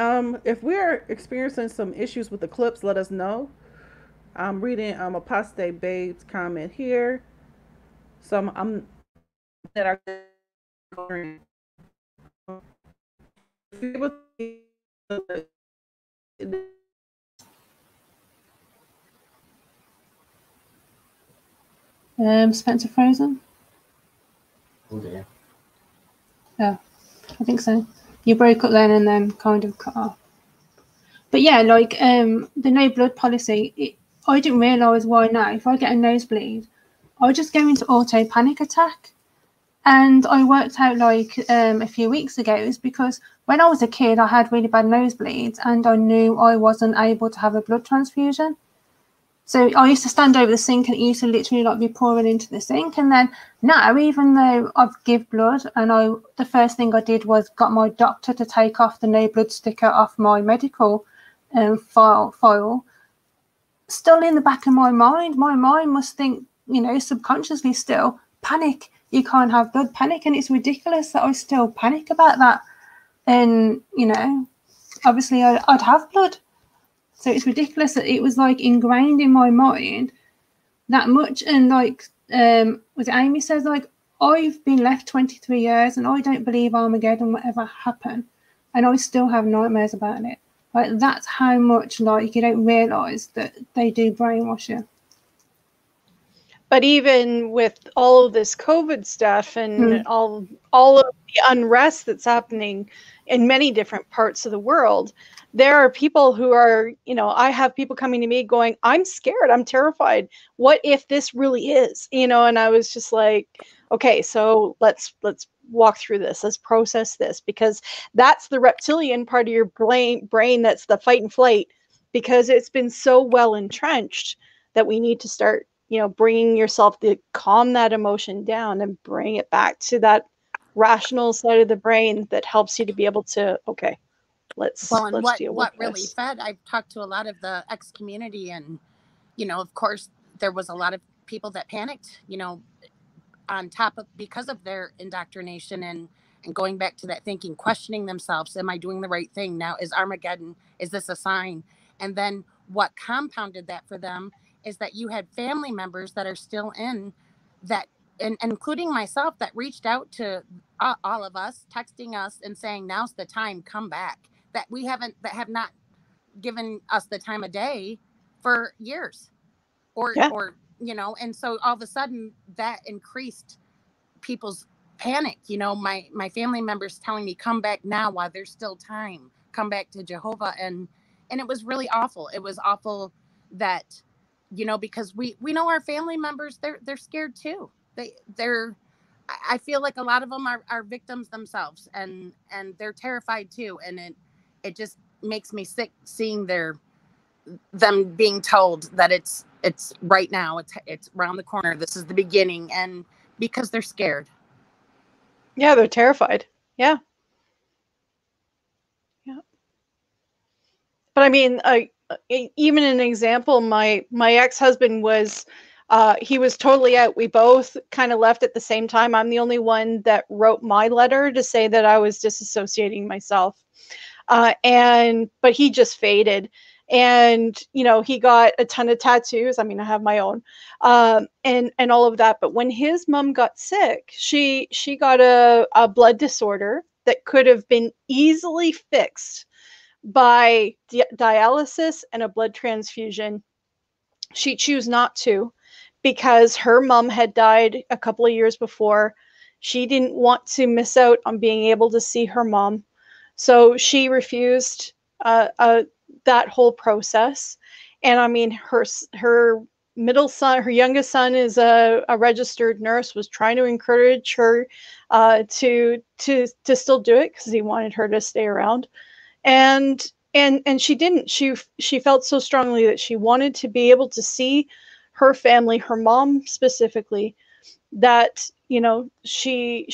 If we're experiencing some issues with the clips, let us know. I'm reading Apostate Babe's comment here. So I'm that are Spencer Frozen? Yeah, I think so. You broke up then and then kind of cut off. But yeah, like the no blood policy, I didn't realise why now. If I get a nosebleed, I just go into auto panic attack. And I worked out like a few weeks ago is because when I was a kid, I had really bad nosebleeds and I knew I wasn't able to have a blood transfusion. So I used to stand over the sink and it used to literally like be pouring into the sink. And then now, even though I give blood, and the first thing I did was got my doctor to take off the no blood sticker off my medical file. Still in the back of my mind must think, subconsciously still, panic. You can't have blood, panic. And it's ridiculous that I still panic about that. And, obviously I'd have blood. So it's ridiculous that it was like ingrained in my mind that much. And like, was it Amy says, like, I've been left 23 years and I don't believe Armageddon will ever happen. And I still have nightmares about it. Like, that's how much, like, you don't realise that they do brainwash you. But even with all of this COVID stuff and all of the unrest that's happening in many different parts of the world, there are people who are, I have people coming to me going, I'm scared, I'm terrified. What if this really is, and I was just like, okay, so let's walk through this. Let's process this, because that's the reptilian part of your brain that's the fight and flight, because it's been so well entrenched that we need to start, bringing yourself to calm that emotion down and bring it back to that rational side of the brain that helps you to be able to, okay, let's and deal with what really this. fed, I've talked to a lot of the ex community, and of course there was a lot of people that panicked, on top of, because of their indoctrination, and going back to that thinking, questioning themselves, am I doing the right thing now? Is Armageddon, is this a sign? And then what compounded that for them is that you had family members that are still in that, and including myself, that reached out to all of us, texting us and saying, now's the time, come back, that have not given us the time of day for years, or Yeah. And so all of a sudden that increased people's panic. My family members telling me, come back now while there's still time, come back to Jehovah. And it was really awful. It was awful that, because we know our family members, they're scared too. I feel like a lot of them are victims themselves, and they're terrified too. And it just makes me sick seeing them being told that it's right now, it's around the corner, this is the beginning, and because they're scared. Yeah, they're terrified. Yeah. But I mean, even an example, my ex-husband was, he was totally out. We both kind of left at the same time. I'm the only one that wrote my letter to say that I was disassociating myself. But he just faded. And, he got a ton of tattoos. I mean, I have my own, and all of that. But when his mom got sick, she got a blood disorder that could have been easily fixed by dialysis and a blood transfusion. She chose not to because her mom had died a couple of years before. She didn't want to miss out on being able to see her mom. So she refused that whole process. And I mean, her middle son, her youngest son, is a registered nurse, was trying to encourage her to still do it because he wanted her to stay around. And she didn't. She felt so strongly that she wanted to be able to see her family, her mom specifically, that she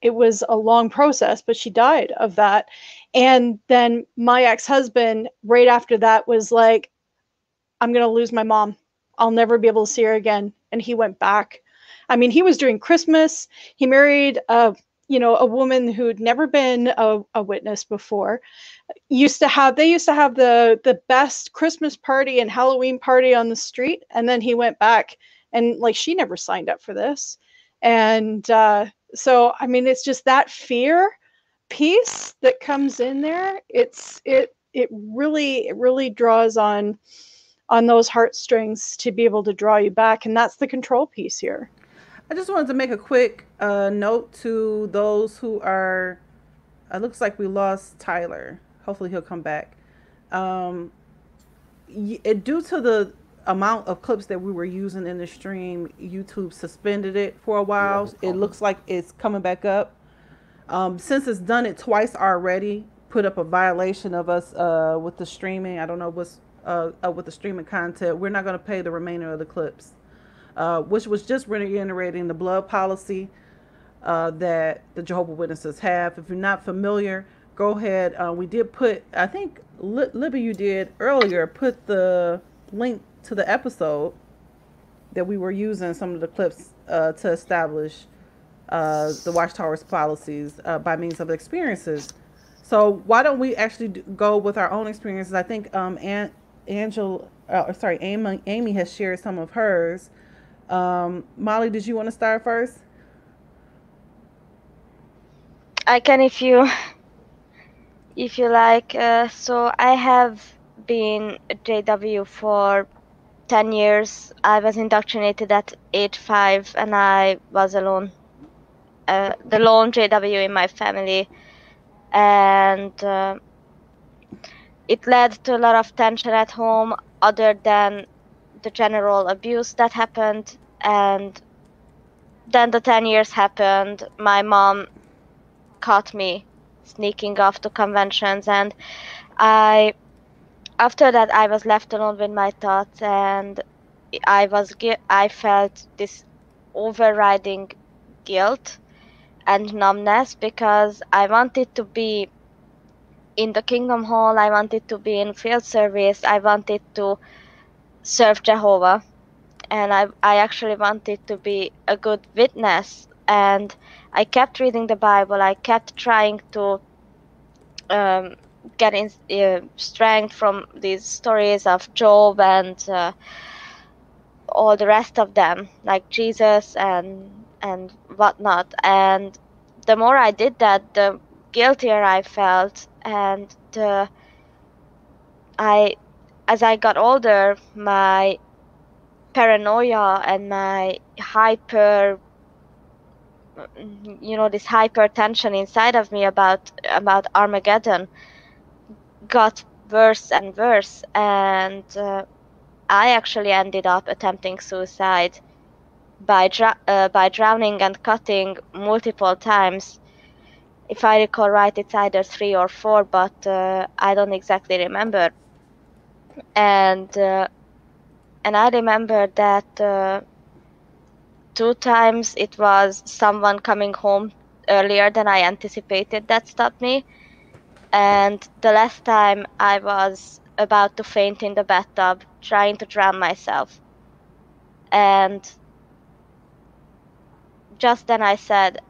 it was a long process, but she died of that. And then my ex-husband right after that was like, I'm going to lose my mom. I'll never be able to see her again. And he went back. I mean, he was doing Christmas. He married a woman who'd never been a witness before. They used to have the best Christmas party and Halloween party on the street. And then he went back, and like, she never signed up for this. And so, I mean, it's just that fear piece that comes in there. It really draws on those heartstrings to be able to draw you back. And that's the control piece here. I just wanted to make a quick note to those who are. It looks like we lost Tyler. Hopefully he'll come back. Due to the amount of clips that we were using in the stream, YouTube suspended it for a while. It looks like it's coming back up. Since it's done it twice already, put up a violation of us with the streaming. I don't know what's with the streaming content. We're not going to pay the remainder of the clips, which was just reiterating the blood policy that the Jehovah's Witnesses have. If you're not familiar, go ahead. We did put, I think Libby, you did earlier, put the link to the episode that we were using some of the clips to establish the Watchtower's policies by means of experiences. So why don't we actually go with our own experiences? I think Amy has shared some of hers. Molly, did you want to start first? I can, if you like. So I have been a JW for 10 years. I was indoctrinated at age 5, and I was alone, the lone JW in my family, and it led to a lot of tension at home, other than the general abuse that happened. And then the 10 years happened. My mom caught me sneaking off to conventions, and I after that, I was left alone with my thoughts, and I felt this overriding guilt and numbness because I wanted to be in the Kingdom Hall, I wanted to be in field service, I wanted to serve Jehovah, and I actually wanted to be a good witness. And I kept reading the Bible, I kept trying to um, get strength from these stories of Job and all the rest of them, like Jesus and whatnot. And the more I did that, the guiltier I felt, and I as I got older, my paranoia and my this hypertension inside of me about Armageddon got worse and worse, and I actually ended up attempting suicide by drowning and cutting multiple times. If I recall right, it's either 3 or 4, but I don't exactly remember. And and I remember that 2 times it was someone coming home earlier than I anticipated that stopped me. And the last time I was about to faint in the bathtub, trying to drown myself. And just then I said,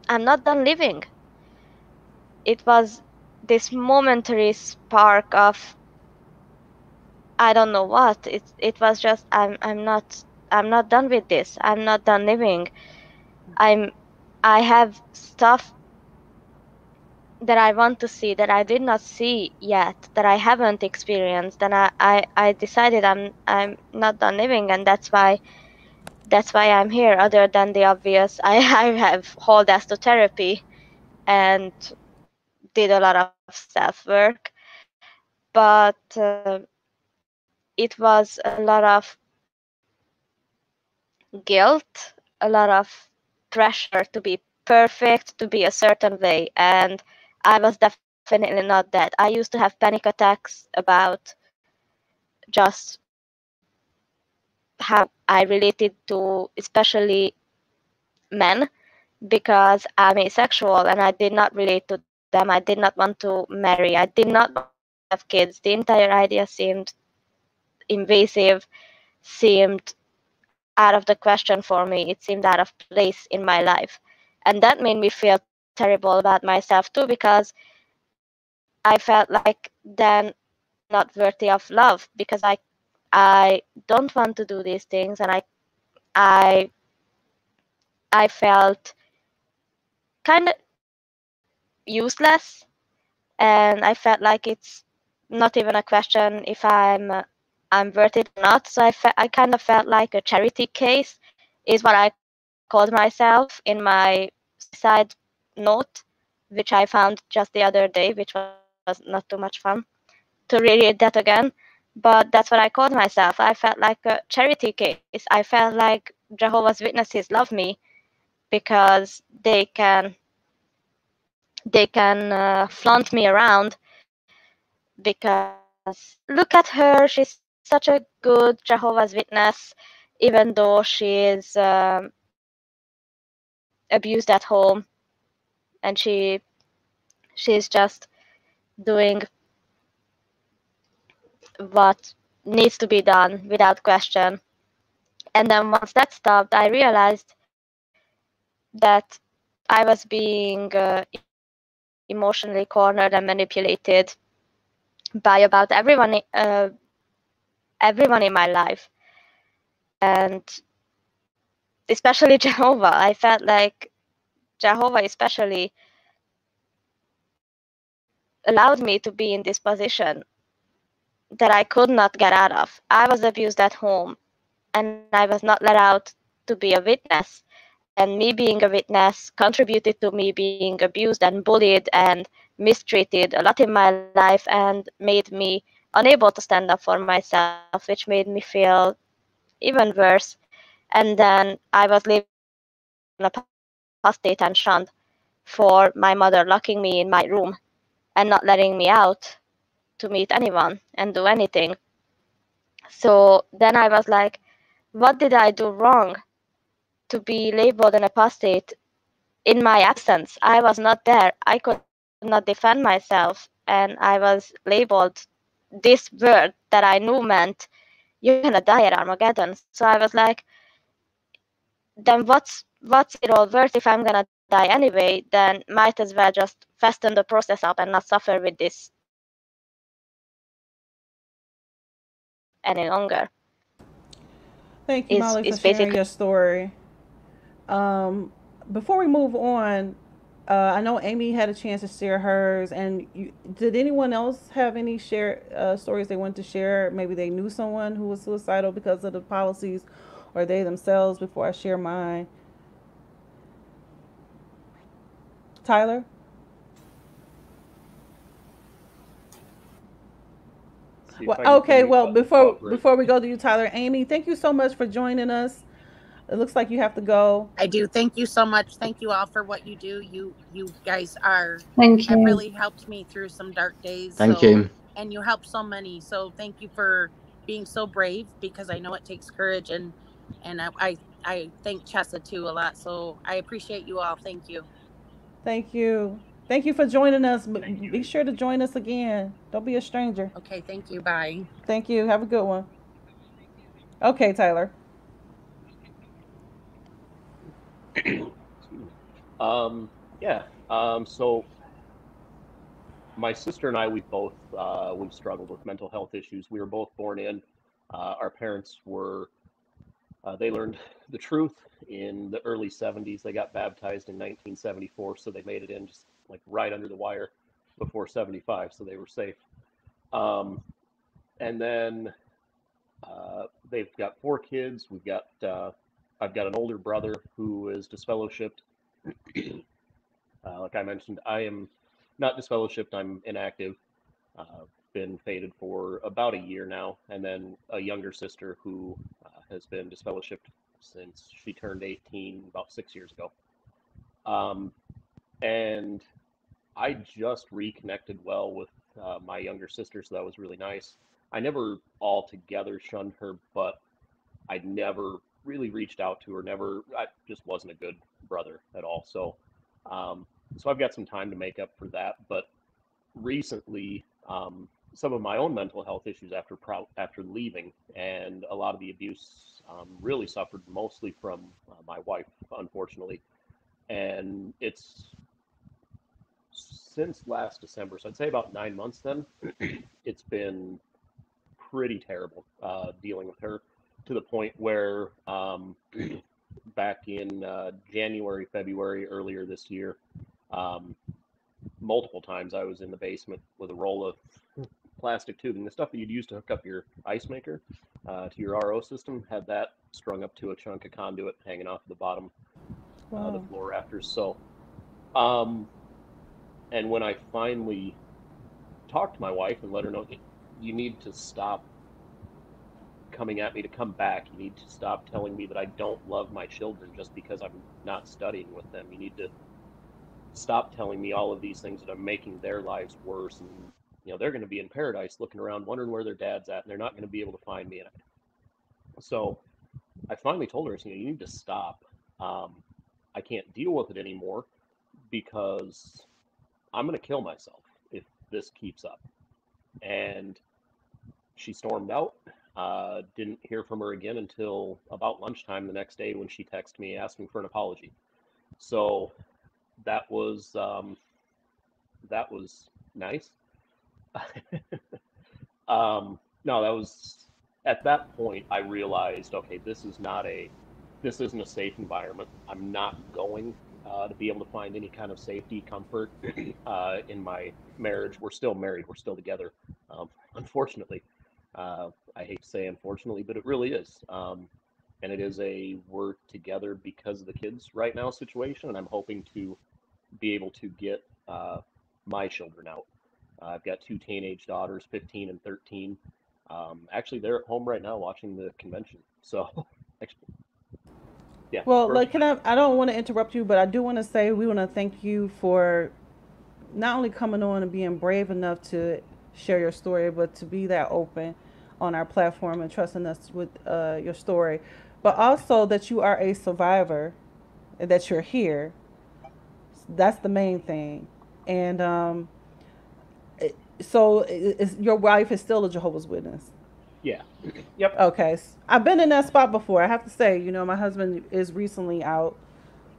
I'm not done living. It was this momentary spark of I don't know what. It was just I'm not done with this. I'm not done living. I'm I have stuff that I want to see that I did not see yet, that I haven't experienced, and I decided I'm not done living, and that's why I'm here. Other than the obvious, I have hauled ass to therapy and did a lot of self work, but it was a lot of guilt, a lot of pressure to be perfect, to be a certain way, and I was definitely not that. I used to have panic attacks about just how I related to especially men because I'm asexual and I did not relate to them. I did not want to marry. I did not want to have kids. The entire idea seemed invasive, seemed out of the question for me. It seemed out of place in my life. And that made me feel terrible about myself too because I felt like then I'm not worthy of love because I don't want to do these things, and I I felt kind of useless, and I felt like it's not even a question if I'm worth it or not. So I kind of felt like a charity case is what I called myself in my suicide note, which I found just the other day, which was not too much fun to reread that again. But that's what I called myself. I felt like a charity case. I felt like Jehovah's Witnesses love me because they can flaunt me around because look at her, she's such a good Jehovah's Witness, even though she is abused at home, and she's just doing what needs to be done without question. And then once that stopped, I realized that I was being emotionally cornered and manipulated by about everyone in my life, and especially Jehovah. I felt like Jehovah especially allowed me to be in this position that I could not get out of. I was abused at home and I was not let out to be a witness. And me being a witness contributed to me being abused and bullied and mistreated a lot in my life and made me unable to stand up for myself, which made me feel even worse. And then I was living in apostate and shunned for my mother locking me in my room and not letting me out to meet anyone and do anything. So then I was like, what did I do wrong to be labeled an apostate in my absence? I was not there. I could not defend myself, and I was labeled this word that I knew meant you're gonna die at Armageddon. So I was like, then what's it all worth if I'm gonna die anyway? Then might as well just fasten the process up and not suffer with this any longer. Thank you, Molly, for Is sharing basically your story. Um, Before we move on, I know Amy had a chance to share hers, and did anyone else have any share stories they wanted to share? Maybe they knew someone who was suicidal because of the policies, or they themselves. Before I share mine, Tyler. See if Well, I can get the okay. mute Well, button to cooperate. before we go to you, Tyler, Amy, thank you so much for joining us. It looks like you have to go. I do. Thank you so much. Thank you all for what you do. You guys are Thank have you. really helped me through some dark days. Thank So, you. and you help so many. So thank you for being so brave, because I know it takes courage, and I thank Chessa too a lot. So I appreciate you all. Thank you. Thank you. Thank you for joining us. Be sure to join us again. Don't be a stranger. Okay, thank you. Bye. Thank you. Have a good one. Okay, Tyler. Excuse me. Yeah. So my sister and I, we've struggled with mental health issues. We were both born in. Our parents were they learned the truth in the early 70s. They got baptized in 1974, so they made it in just like right under the wire before 75, so they were safe. Um, and then they've got 4 kids. I've got an older brother who is disfellowshipped. Like I mentioned, I am not disfellowshipped. I'm inactive. Been faded for about a year now, and then a younger sister who has been disfellowshipped since she turned 18 about 6 years ago. Um, and I just reconnected well with my younger sister, so that was really nice. I never altogether shunned her, but I never really reached out to her. Never, I just wasn't a good brother at all. Um, so I've got some time to make up for that. But recently, some of my own mental health issues after leaving, and a lot of the abuse really suffered mostly from my wife, unfortunately. And it's since last December, so I'd say about 9 months. Then it's been pretty terrible dealing with her, to the point where back in January, February, earlier this year, um, multiple times I was in the basement with a roll of plastic tubing, the stuff that you'd use to hook up your ice maker to your RO system, had that strung up to a chunk of conduit hanging off the bottom of the Wow. floor rafters. So, um, and when I finally talked to my wife and let her know, you need to stop coming at me to come back. You need to stop telling me that I don't love my children just because I'm not studying with them. You need to stop telling me all of these things that are making their lives worse. And, they're going to be in paradise looking around, wondering where their dad's at, and they're not going to be able to find me. And so I finally told her, you need to stop. I can't deal with it anymore because I'm going to kill myself if this keeps up. And she stormed out. Didn't hear from her again until about lunchtime the next day, when she texted me asking for an apology. So that was um, that was nice. No, that was at that point I realized, okay, this isn't a safe environment. I'm not going to be able to find any kind of safety, comfort in my marriage. We're still married. We're still together. Unfortunately, I hate to say unfortunately, but it really is. And it is a we're together because of the kids right now situation, and I'm hoping to be able to get my children out. I've got 2 teenage daughters, 15 and 13. Actually, they're at home right now watching the convention. So, actually, yeah, Well, we're like, I don't want to interrupt you, but I do want to say we want to thank you for not only coming on and being brave enough to share your story, but to be that open on our platform and trusting us with your story, but also that you are a survivor and that you're here. That's the main thing. And so your wife is still a Jehovah's Witness. Yeah. Yep. Okay, I've been in that spot before. I have to say, my husband is recently out,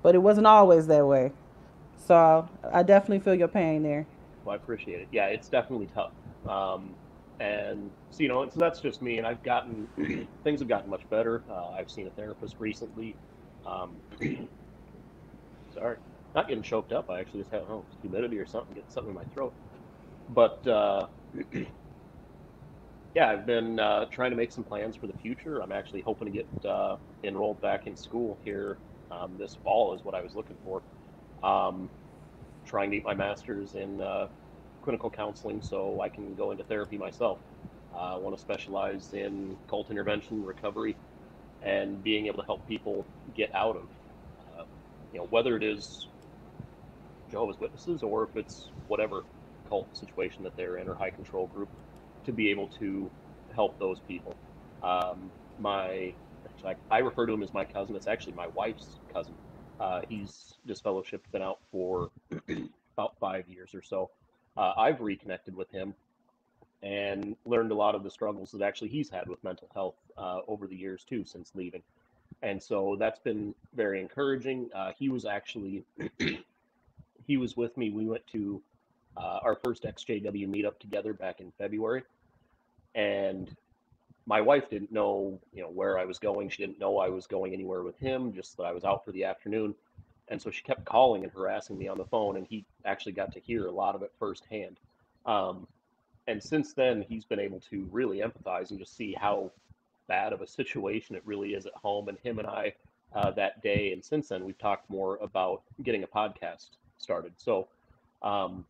but it wasn't always that way. So I definitely feel your pain there. Well, I appreciate it. Yeah, it's definitely tough. Um, and so, so that's just me. And I've gotten things have gotten much better. I've seen a therapist recently. Um, sorry, not getting choked up. I actually just have humidity or something, getting something in my throat. But yeah, I've been trying to make some plans for the future. I'm actually hoping to get enrolled back in school here this fall is what I was looking for. Um, Trying to get my master's in clinical counseling so I can go into therapy myself. I want to specialize in cult intervention, recovery, and being able to help people get out of, uh, whether it is Jehovah's Witnesses or if it's whatever cult situation that they're in or high control group, to be able to help those people. My, I refer to him as my cousin. It's actually my wife's cousin. He's disfellowshipped, been out for about 5 years or so. I've reconnected with him and learned a lot of the struggles that actually he's had with mental health over the years too since leaving. And so that's been very encouraging. He was actually he was with me. We went to our first XJW meetup together back in February, and my wife didn't know, where I was going. She didn't know I was going anywhere with him, just that I was out for the afternoon. And so she kept calling and harassing me on the phone, and he actually got to hear a lot of it firsthand. Um, and since then, he's been able to really empathize and just see how bad of a situation it really is at home. And him and I, that day, and since then, we've talked more about getting a podcast started. So, um,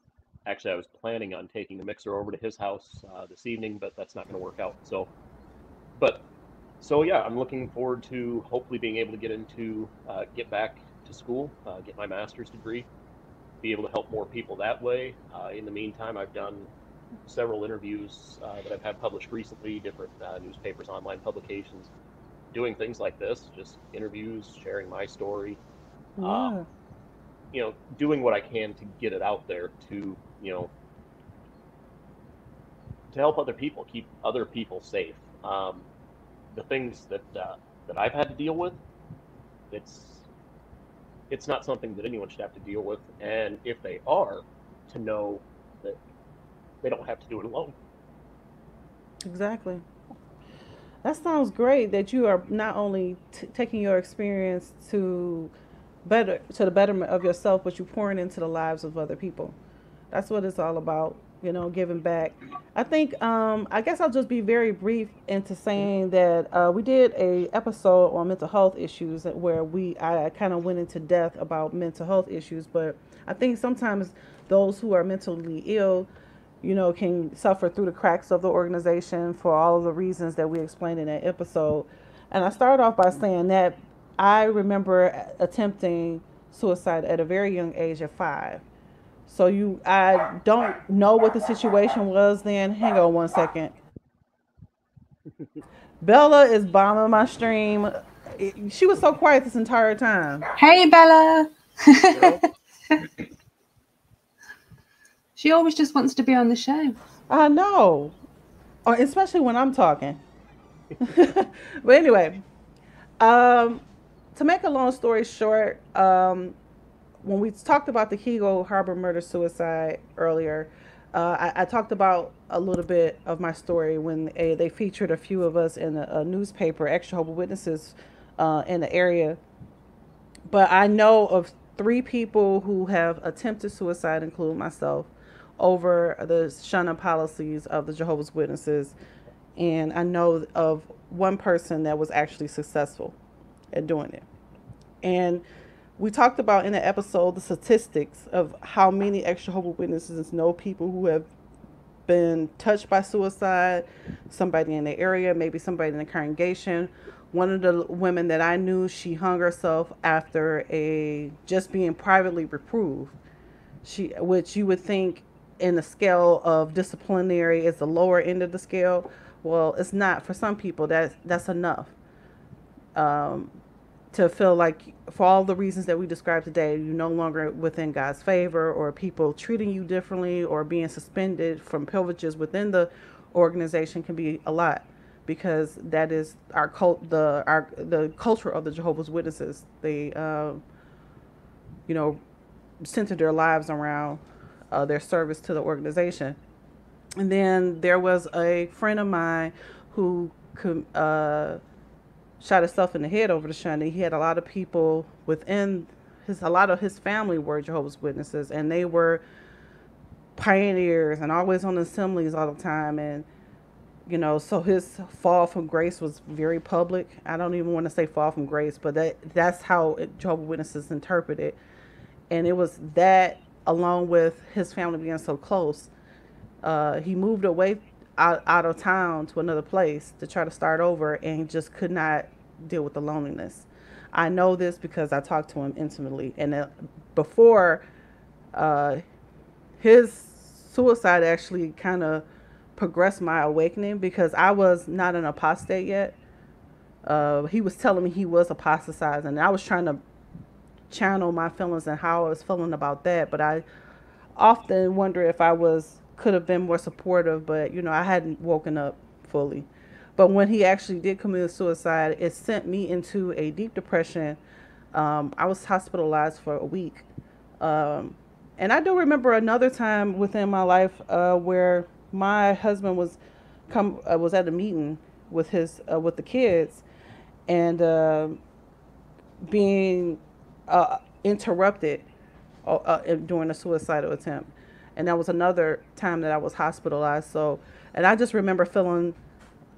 actually, I was planning on taking the mixer over to his house this evening, but that's not going to work out. But so yeah, I'm looking forward to hopefully being able to get back to school, get my master's degree, be able to help more people that way. In the meantime, I've done several interviews that I've had published recently, different newspapers, online publications, doing things like this, just interviews, sharing my story, Yeah. doing what I can to get it out there to help other people, keep other people safe. The things that I've had to deal with, it's it's not something that anyone should have to deal with, and if they are, to know that they don't have to do it alone. Exactly. That sounds great that you are not only taking your experience to the betterment of yourself, but you're pouring into the lives of other people. That's what it's all about, giving back. I think I guess I'll just be very brief into saying that we did a episode on mental health issues where I kind of went into depth about mental health issues, but I think sometimes those who are mentally ill, can suffer through the cracks of the organization for all of the reasons that we explained in that episode. And I started off by saying that I remember attempting suicide at a very young age of 5. So I don't know what the situation was then. Hang on one second. Bella is bombing my stream. She was so quiet this entire time. Hey, Bella. Girl, She always just wants to be on the show. I know, or especially when I'm talking. But anyway, um, to make a long story short, when we talked about the Kego Harbor murder suicide earlier, I talked about a little bit of my story when they featured a few of us in a newspaper, Extra Hope Witnesses, in the area. But I know of 3 people who have attempted suicide, including myself, over the shunning policies of the Jehovah's Witnesses. And I know of one person that was actually successful at doing it. And we talked about in the episode the statistics of how many extra Jehovah's Witnesses know people who have been touched by suicide, somebody in the area, maybe somebody in the congregation. One of the women that I knew, she hung herself after a just being privately reproved. which you would think in the scale of disciplinary is the lower end of the scale. Well, it's not. For some people, that's enough um, to feel like, for all the reasons that we described today, you're no longer within God's favor, or people treating you differently, or being suspended from privileges within the organization can be a lot, because that is our the culture of the Jehovah's Witnesses. They you know, center their lives around their service to the organization. And then there was a friend of mine who shot himself in the head over the shunning. He had a lot of people within a lot of his family were Jehovah's Witnesses, and they were pioneers and always on assemblies all the time. And so his fall from grace was very public. I don't even want to say fall from grace, but that's how Jehovah's Witnesses interpret it. And it was that, along with his family being so close, he moved away out of town to another place to try to start over, and just could not deal with the loneliness. I know this because I talked to him intimately, and before his suicide actually kind of progressed my awakening, because I was not an apostate yet. He was telling me he was apostatizing, and I was trying to channel my feelings and how I was feeling about that. But I often wonder if I could have been more supportive, but I hadn't woken up fully. But when he actually did commit suicide, it sent me into a deep depression. I was hospitalized for a week. And I do remember another time within my life where my husband was at a meeting with with the kids, and being interrupted during a suicidal attempt. And that was another time that I was hospitalized. And I just remember feeling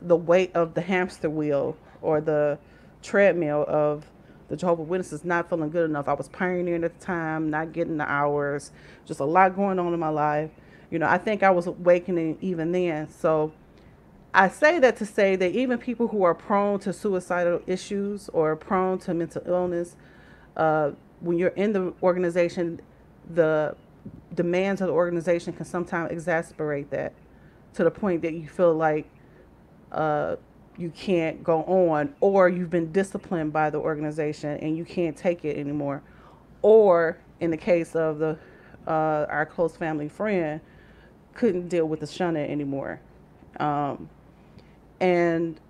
the weight of the hamster wheel or the treadmill of the Jehovah's Witnesses, not feeling good enough. I was pioneering at the time, not getting the hours, just a lot going on in my life. I think I was awakening even then. So I say that to say that even people who are prone to suicidal issues or prone to mental illness, when you're in the organization, the demands of the organization can sometimes exasperate that to the point that you feel like you can't go on, or you've been disciplined by the organization and you can't take it anymore. Or in the case of our close family friend, couldn't deal with the shunning anymore. And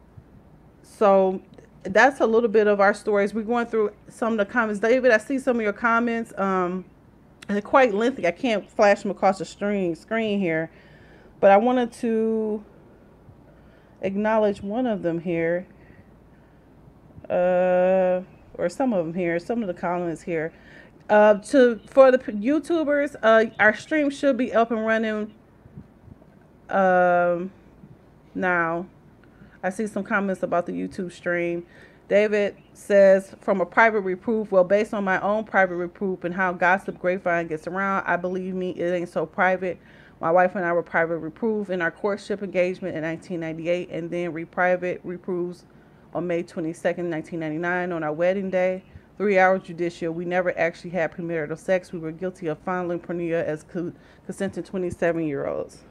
so that's a little bit of our stories. We're going through some of the comments. David, I see some of your comments. They're quite lengthy. I can't flash them across the screen here, but I wanted to acknowledge one of them here, or some of them here, some of the comments here. For the YouTubers, our stream should be up and running now. I see some comments about the YouTube stream. David says, from a private reproof, well, based on my own private reproof and how gossip grapevine gets around, I believe me, it ain't so private. My wife and I were private reproof in our courtship engagement in 1998, and then private reproofs on May 22nd, 1999 on our wedding day. 3 hours judicial. We never actually had premarital sex. We were guilty of fondling porneia as consenting 27-year-olds.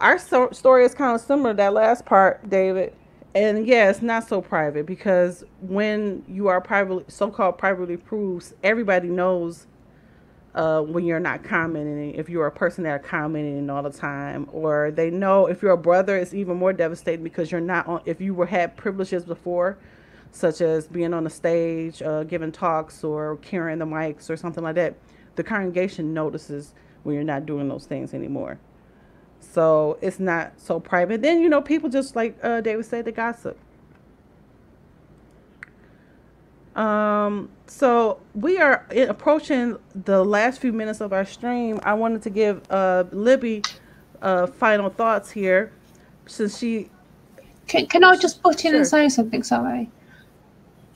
Our story is kind of similar to that last part, David. And yeah, it's not so private, because when you are so-called privately approved, everybody knows when you're not commenting, if you're a person that are commenting all the time, or they know if you're a brother, it's even more devastating, because you're not on. If you had privileges before, such as being on the stage, giving talks, or carrying the mics, or something like that, the congregation notices when you're not doing those things anymore. So it's not so private. Then, people just, like David said, they gossip. So we are approaching the last few minutes of our stream. I wanted to give Libby final thoughts here, since she... Can I just butt in Sure. and say something, sorry?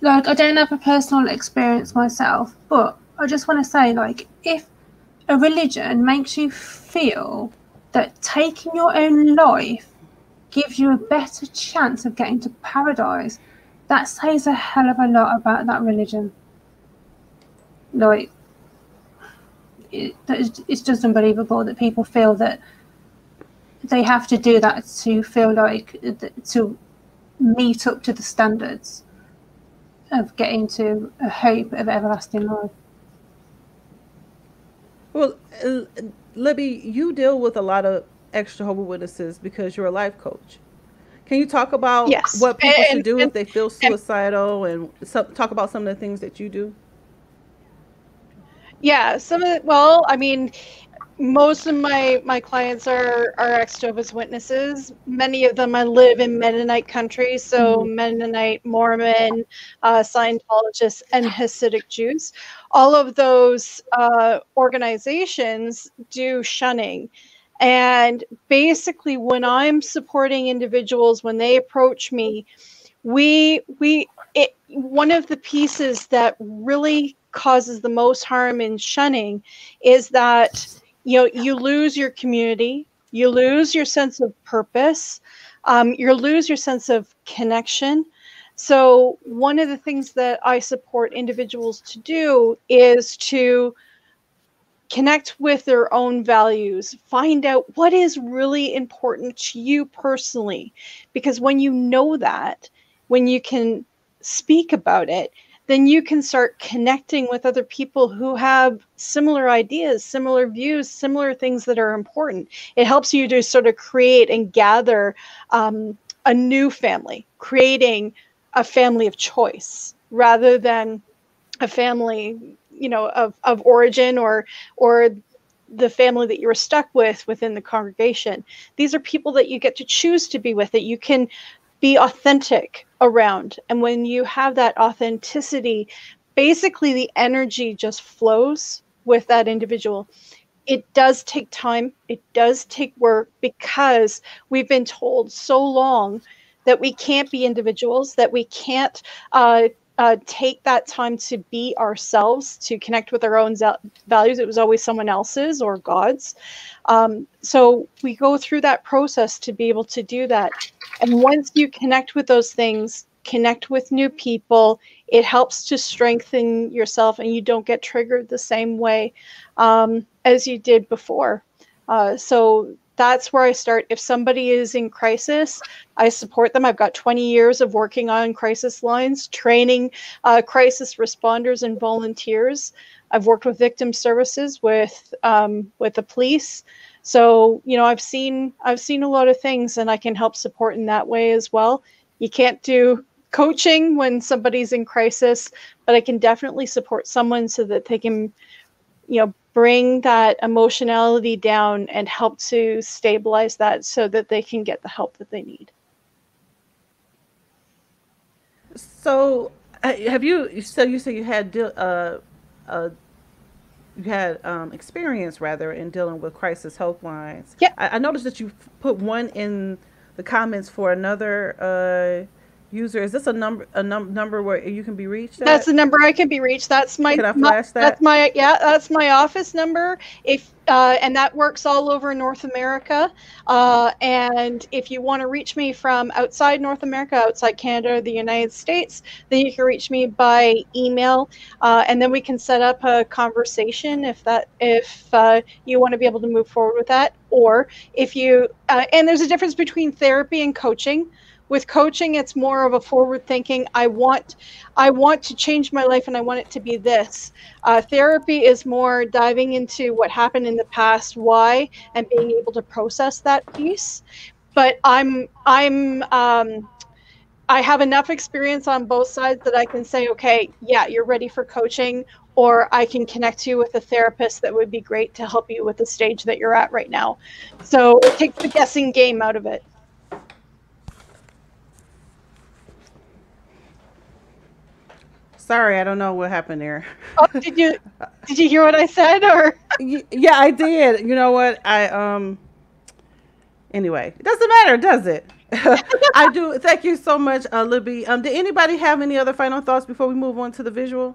Like, I don't have a personal experience myself, but I just want to say, like, if a religion makes you feel that taking your own life gives you a better chance of getting to paradise, that says a hell of a lot about that religion. Like, it's just unbelievable that people feel that they have to do that to feel like to meet up to the standards of getting to a hope of everlasting life. Well, Libby, you deal with a lot of extra Jehovah Witnesses because you're a life coach. Can you talk about Yes, what people should do if they feel and suicidal, and talk about some of the things that you do? yeah, some of it, well, I mean, most of my clients are ex-Jehovah's Witnesses. Many of them I live in Mennonite country, so Mennonite, Mormon, Scientologists, and Hasidic Jews. All of those organizations do shunning. And basically, when I'm supporting individuals, when they approach me, one of the pieces that really causes the most harm in shunning is that you lose your community, you lose your sense of purpose, you lose your sense of connection. So one of the things that I support individuals to do is to connect with their own values, find out what is really important to you personally. Because when you know that, when you can speak about it, then you can start connecting with other people who have similar ideas, similar views, similar things that are important. It helps you to sort of create and gather a new family, creating a family of choice rather than a family, of origin, or the family that you were stuck with within the congregation. These are people that you get to choose to be with, that you can be authentic around. And when you have that authenticity, basically the energy just flows with that individual. It does take time, it does take work, because we've been told so long that we can't be individuals, that we can't take that time to be ourselves, to connect with our own values. It was always someone else's or God's. So we go through that process to be able to do that. And once you connect with those things, connect with new people, it helps to strengthen yourself, and you don't get triggered the same way as you did before. So that's where I start. If somebody is in crisis, I support them. I've got 20 years of working on crisis lines, training crisis responders and volunteers. I've worked with victim services, with the police. So I've seen a lot of things, and I can help support in that way as well. You can't do coaching when somebody's in crisis, but I can definitely support someone so that they can bring that emotionality down and help to stabilize that so that they can get the help that they need. So, have you? So you say you had experience rather in dealing with crisis helplines. Yeah. I noticed that you put one in the comments for another user. Is this a number where you can be reached at? That's the number I can be reached. That's my, Can I flash that? That's my office number. And that works all over North America. And if you want to reach me from outside North America, outside Canada, the United States, then you can reach me by email, and then we can set up a conversation if you want to be able to move forward with that. Or if you and there's a difference between therapy and coaching. With coaching, it's more of a forward thinking. I want to change my life, and I want it to be this. Therapy is more diving into what happened in the past, why, and being able to process that piece. But I have enough experience on both sides that I can say, okay, yeah, you're ready for coaching, or I can connect you with a therapist that would be great to help you with the stage that you're at right now. So it takes the guessing game out of it. Sorry, I don't know what happened there. Oh, did you hear what I said? Or Yeah, I did. You know what? Anyway, it doesn't matter, does it? I do. Thank you so much, Libby. Did anybody have any other final thoughts before we move on to the visual?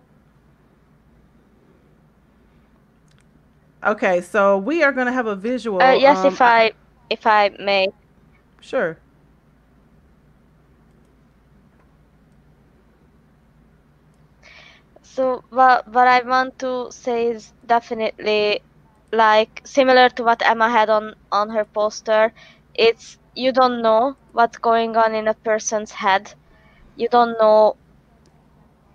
Okay, so we are going to have a visual. Yes, if I may. Sure. So what I want to say is definitely like similar to what Emma had on her poster. It's you don't know what's going on in a person's head. You don't know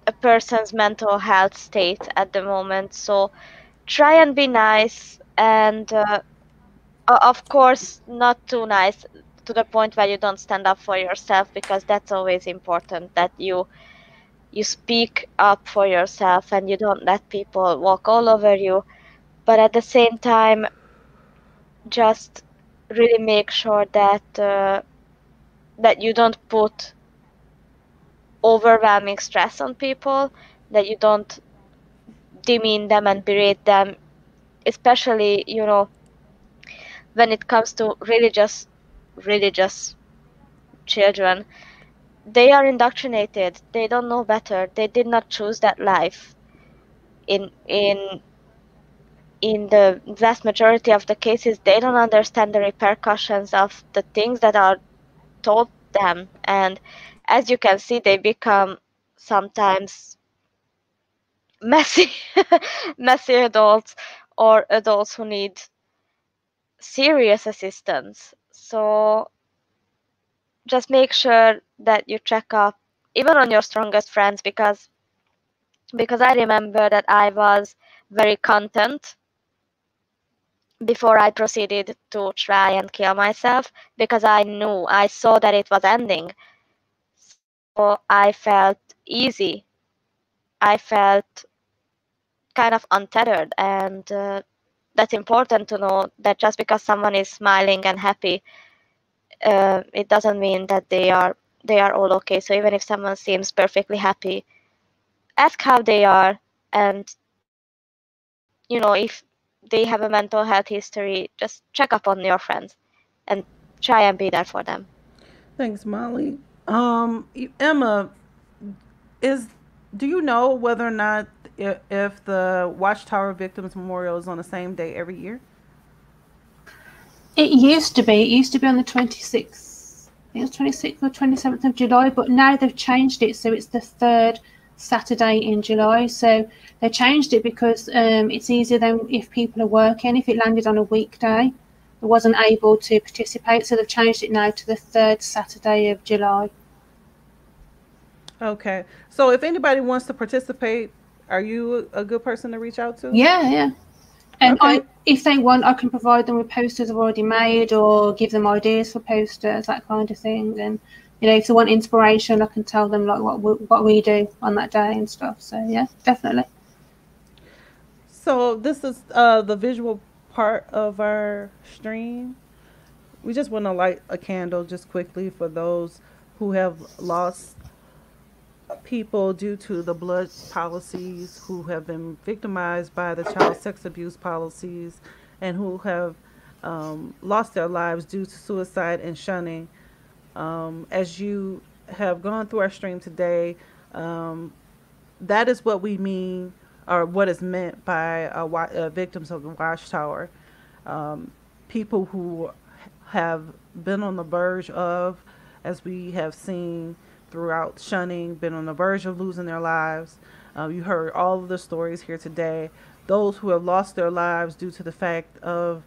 a person's mental health state at the moment. So try and be nice, and of course not too nice to the point where you don't stand up for yourself, because that's always important, that you speak up for yourself and you don't let people walk all over you. But at the same time, just really make sure that you don't put overwhelming stress on people, that you don't demean them and berate them, especially when it comes to religious children. They are indoctrinated. They don't know better. They did not choose that life. In the vast majority of the cases, they don't understand the repercussions of the things that are told them, and as you can see, they become sometimes messy messy adults, or adults who need serious assistance. So just make sure that you check up even on your strongest friends, because I remember that I was very content before I proceeded to try and kill myself, because I saw that it was ending. So I felt easy. I felt kind of untethered, and that's important to know, that just because someone is smiling and happy, it doesn't mean that they are all okay. So even if someone seems perfectly happy, ask how they are, and if they have a mental health history, just check up on your friends and try and be there for them. Thanks, Molly. Emma, is do you know whether or not if the Watchtower Victims Memorial is on the same day every year? It used to be. It used to be on the 26th. I think it was 26th or 27th of July, but now they've changed it, so it's the third Saturday in July. So they changed it because it's easier than if people are working. If it landed on a weekday, I wasn't able to participate, so they've changed it now to the third Saturday of July. Okay. So if anybody wants to participate, are you a good person to reach out to? Yeah. And Okay. if they want, I can provide them with posters I've already made, or give them ideas for posters, that kind of thing. And if they want inspiration, I can tell them like what we do on that day and stuff. So yeah, definitely. So this is the visual part of our stream. We just want to light a candle just quickly for those who have lost people due to the blood policies, who have been victimized by the child sex abuse policies, and who have lost their lives due to suicide and shunning. As you have gone through our stream today, that is what we mean, or what is meant by victims of the Watchtower. People who have been on the verge of, as we have seen throughout shunning, been on the verge of losing their lives. You heard all of the stories here today. Those who have lost their lives due to the fact of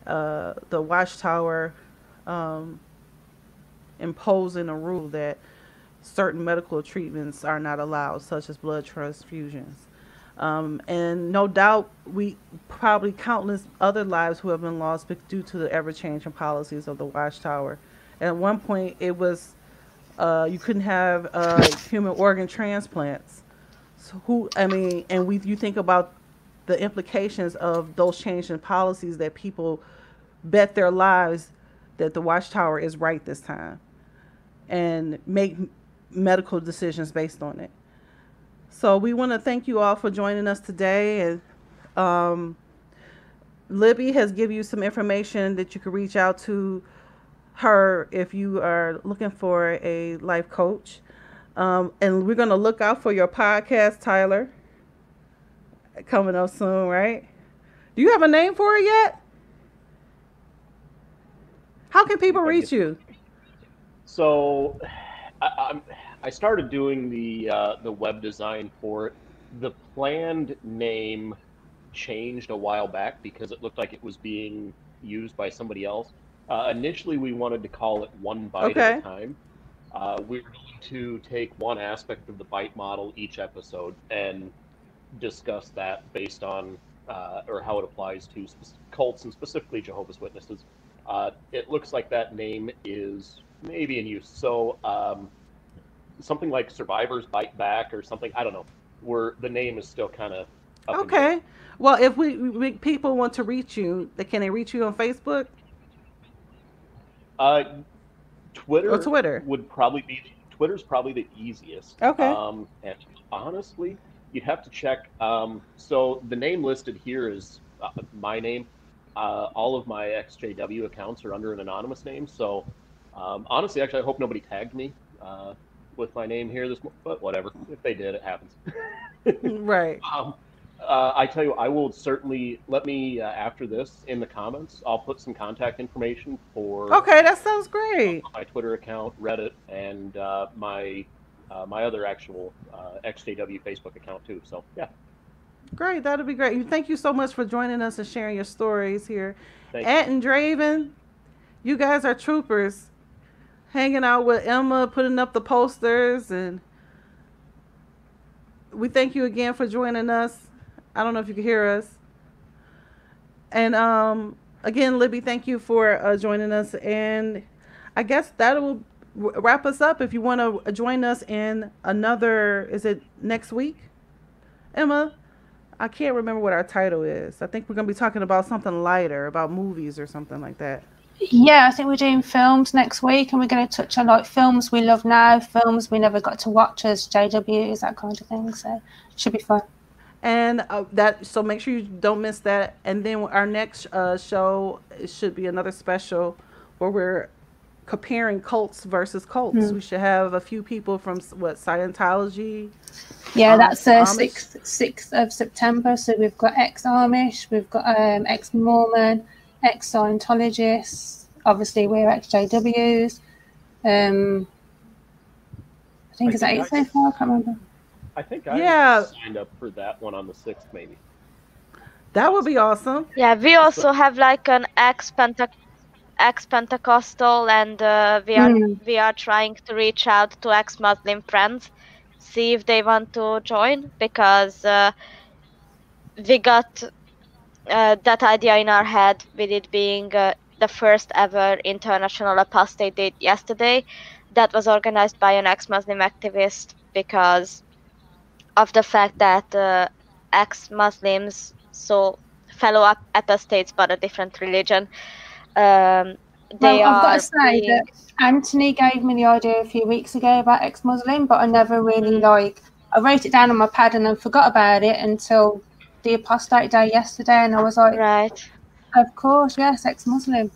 the Watchtower imposing a rule that certain medical treatments are not allowed, such as blood transfusions. And no doubt, we probably countless other lives who have been lost due to the ever-changing policies of the Watchtower. And at one point, it was you couldn't have human organ transplants. So you think about the implications of those changing policies, that people bet their lives that the Watchtower is right this time, and make medical decisions based on it. So we want to thank you all for joining us today. And Libby has given you some information that you can reach out to her if you are looking for a life coach. And we're going to look out for your podcast, Tyler, coming up soon, right? Do you have a name for it yet? How can people reach you? So I started doing the web design for it. The planned name changed a while back because it looked like it was being used by somebody else. Initially, we wanted to call it one bite at a Okay. time. We were going to take one aspect of the bite model each episode and discuss that based on or how it applies to cults and specifically Jehovah's Witnesses. It looks like that name is maybe in use. So something like Survivors Bite Back or something. I don't know. Where the name is still kind of up in the air. Okay. Well, if people want to reach you, can they reach you on Facebook Uh, or Twitter Twitter? would probably be Twitter's probably the easiest. Okay. And honestly, you'd have to check. So the name listed here is my name. All of my XJW accounts are under an anonymous name. So honestly, actually, I hope nobody tagged me with my name here but whatever. If they did, it happens. Right. I tell you, I will certainly let me after this in the comments. I'll put some contact information for Okay, that sounds great. my Twitter account, Reddit, and my other actual XJW Facebook account too. So yeah, Great, that'll be great. Thank you so much for joining us and sharing your stories here. thank Ant and Draven, you guys are troopers. Hanging out with Emma, putting up the posters, and we thank you again for joining us. I don't know if you can hear us. And again, Libby, thank you for joining us. And I guess that will wrap us up. If you want to join us in another, is it next week, Emma? I can't remember what our title is. I think we're going to be talking about something lighter, about movies or something like that. Yeah, I think we're doing films next week, and we're going to touch on like films we love now, films we never got to watch as JWs, that kind of thing. So it should be fun. And so make sure you don't miss that. And then our next show should be another special where we're comparing cults versus cults. We should have a few people from Scientology. Yeah, that's Amish. 6th of September. So we've got ex-Amish, we've got ex-Mormon, ex-Scientologists. Obviously, we're ex-JWs. I think it's 8 so far. I can't remember. I think I signed up for that one on the 6th, maybe. That would be awesome. Yeah, we also have like an ex-Pentecostal, and we are trying to reach out to ex-Muslim friends, see if they want to join, because we got that idea in our head with it being the first ever international apostate day yesterday that was organized by an ex-Muslim activist because of the fact that ex-Muslims, so fellow apostates but a different religion, I've got to say that Anthony gave me the idea a few weeks ago about ex-Muslim, but I never really I wrote it down on my pad and then forgot about it until the apostate day yesterday, and I was like, right, of course, yes, ex-Muslim.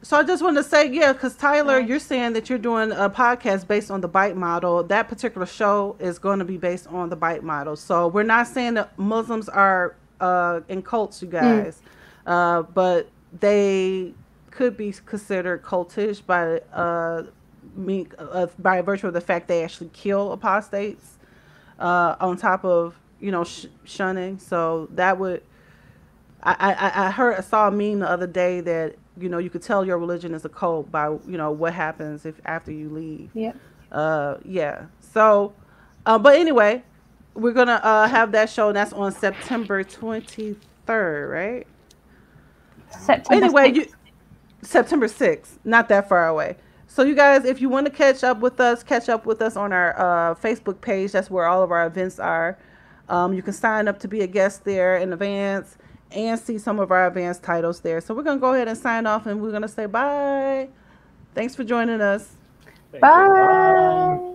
So I just want to say, yeah, because Tyler, you're saying that you're doing a podcast based on the bite model. That particular show is going to be based on the bite model. So we're not saying that Muslims are in cults, you guys, but they could be considered cultish by virtue of the fact they actually kill apostates on top of shunning. So that would I saw a meme the other day that you could tell your religion is a cult by what happens after you leave. Yeah. So but anyway, we're gonna have that show, and that's on September 23rd, right? September 6th, not that far away. So you guys, if you want to catch up with us on our Facebook page. That's where all of our events are. You can sign up to be a guest there in advance and see some of our advanced titles there. So we're going to go ahead and sign off, and we're going to say bye. Thanks for joining us. Bye.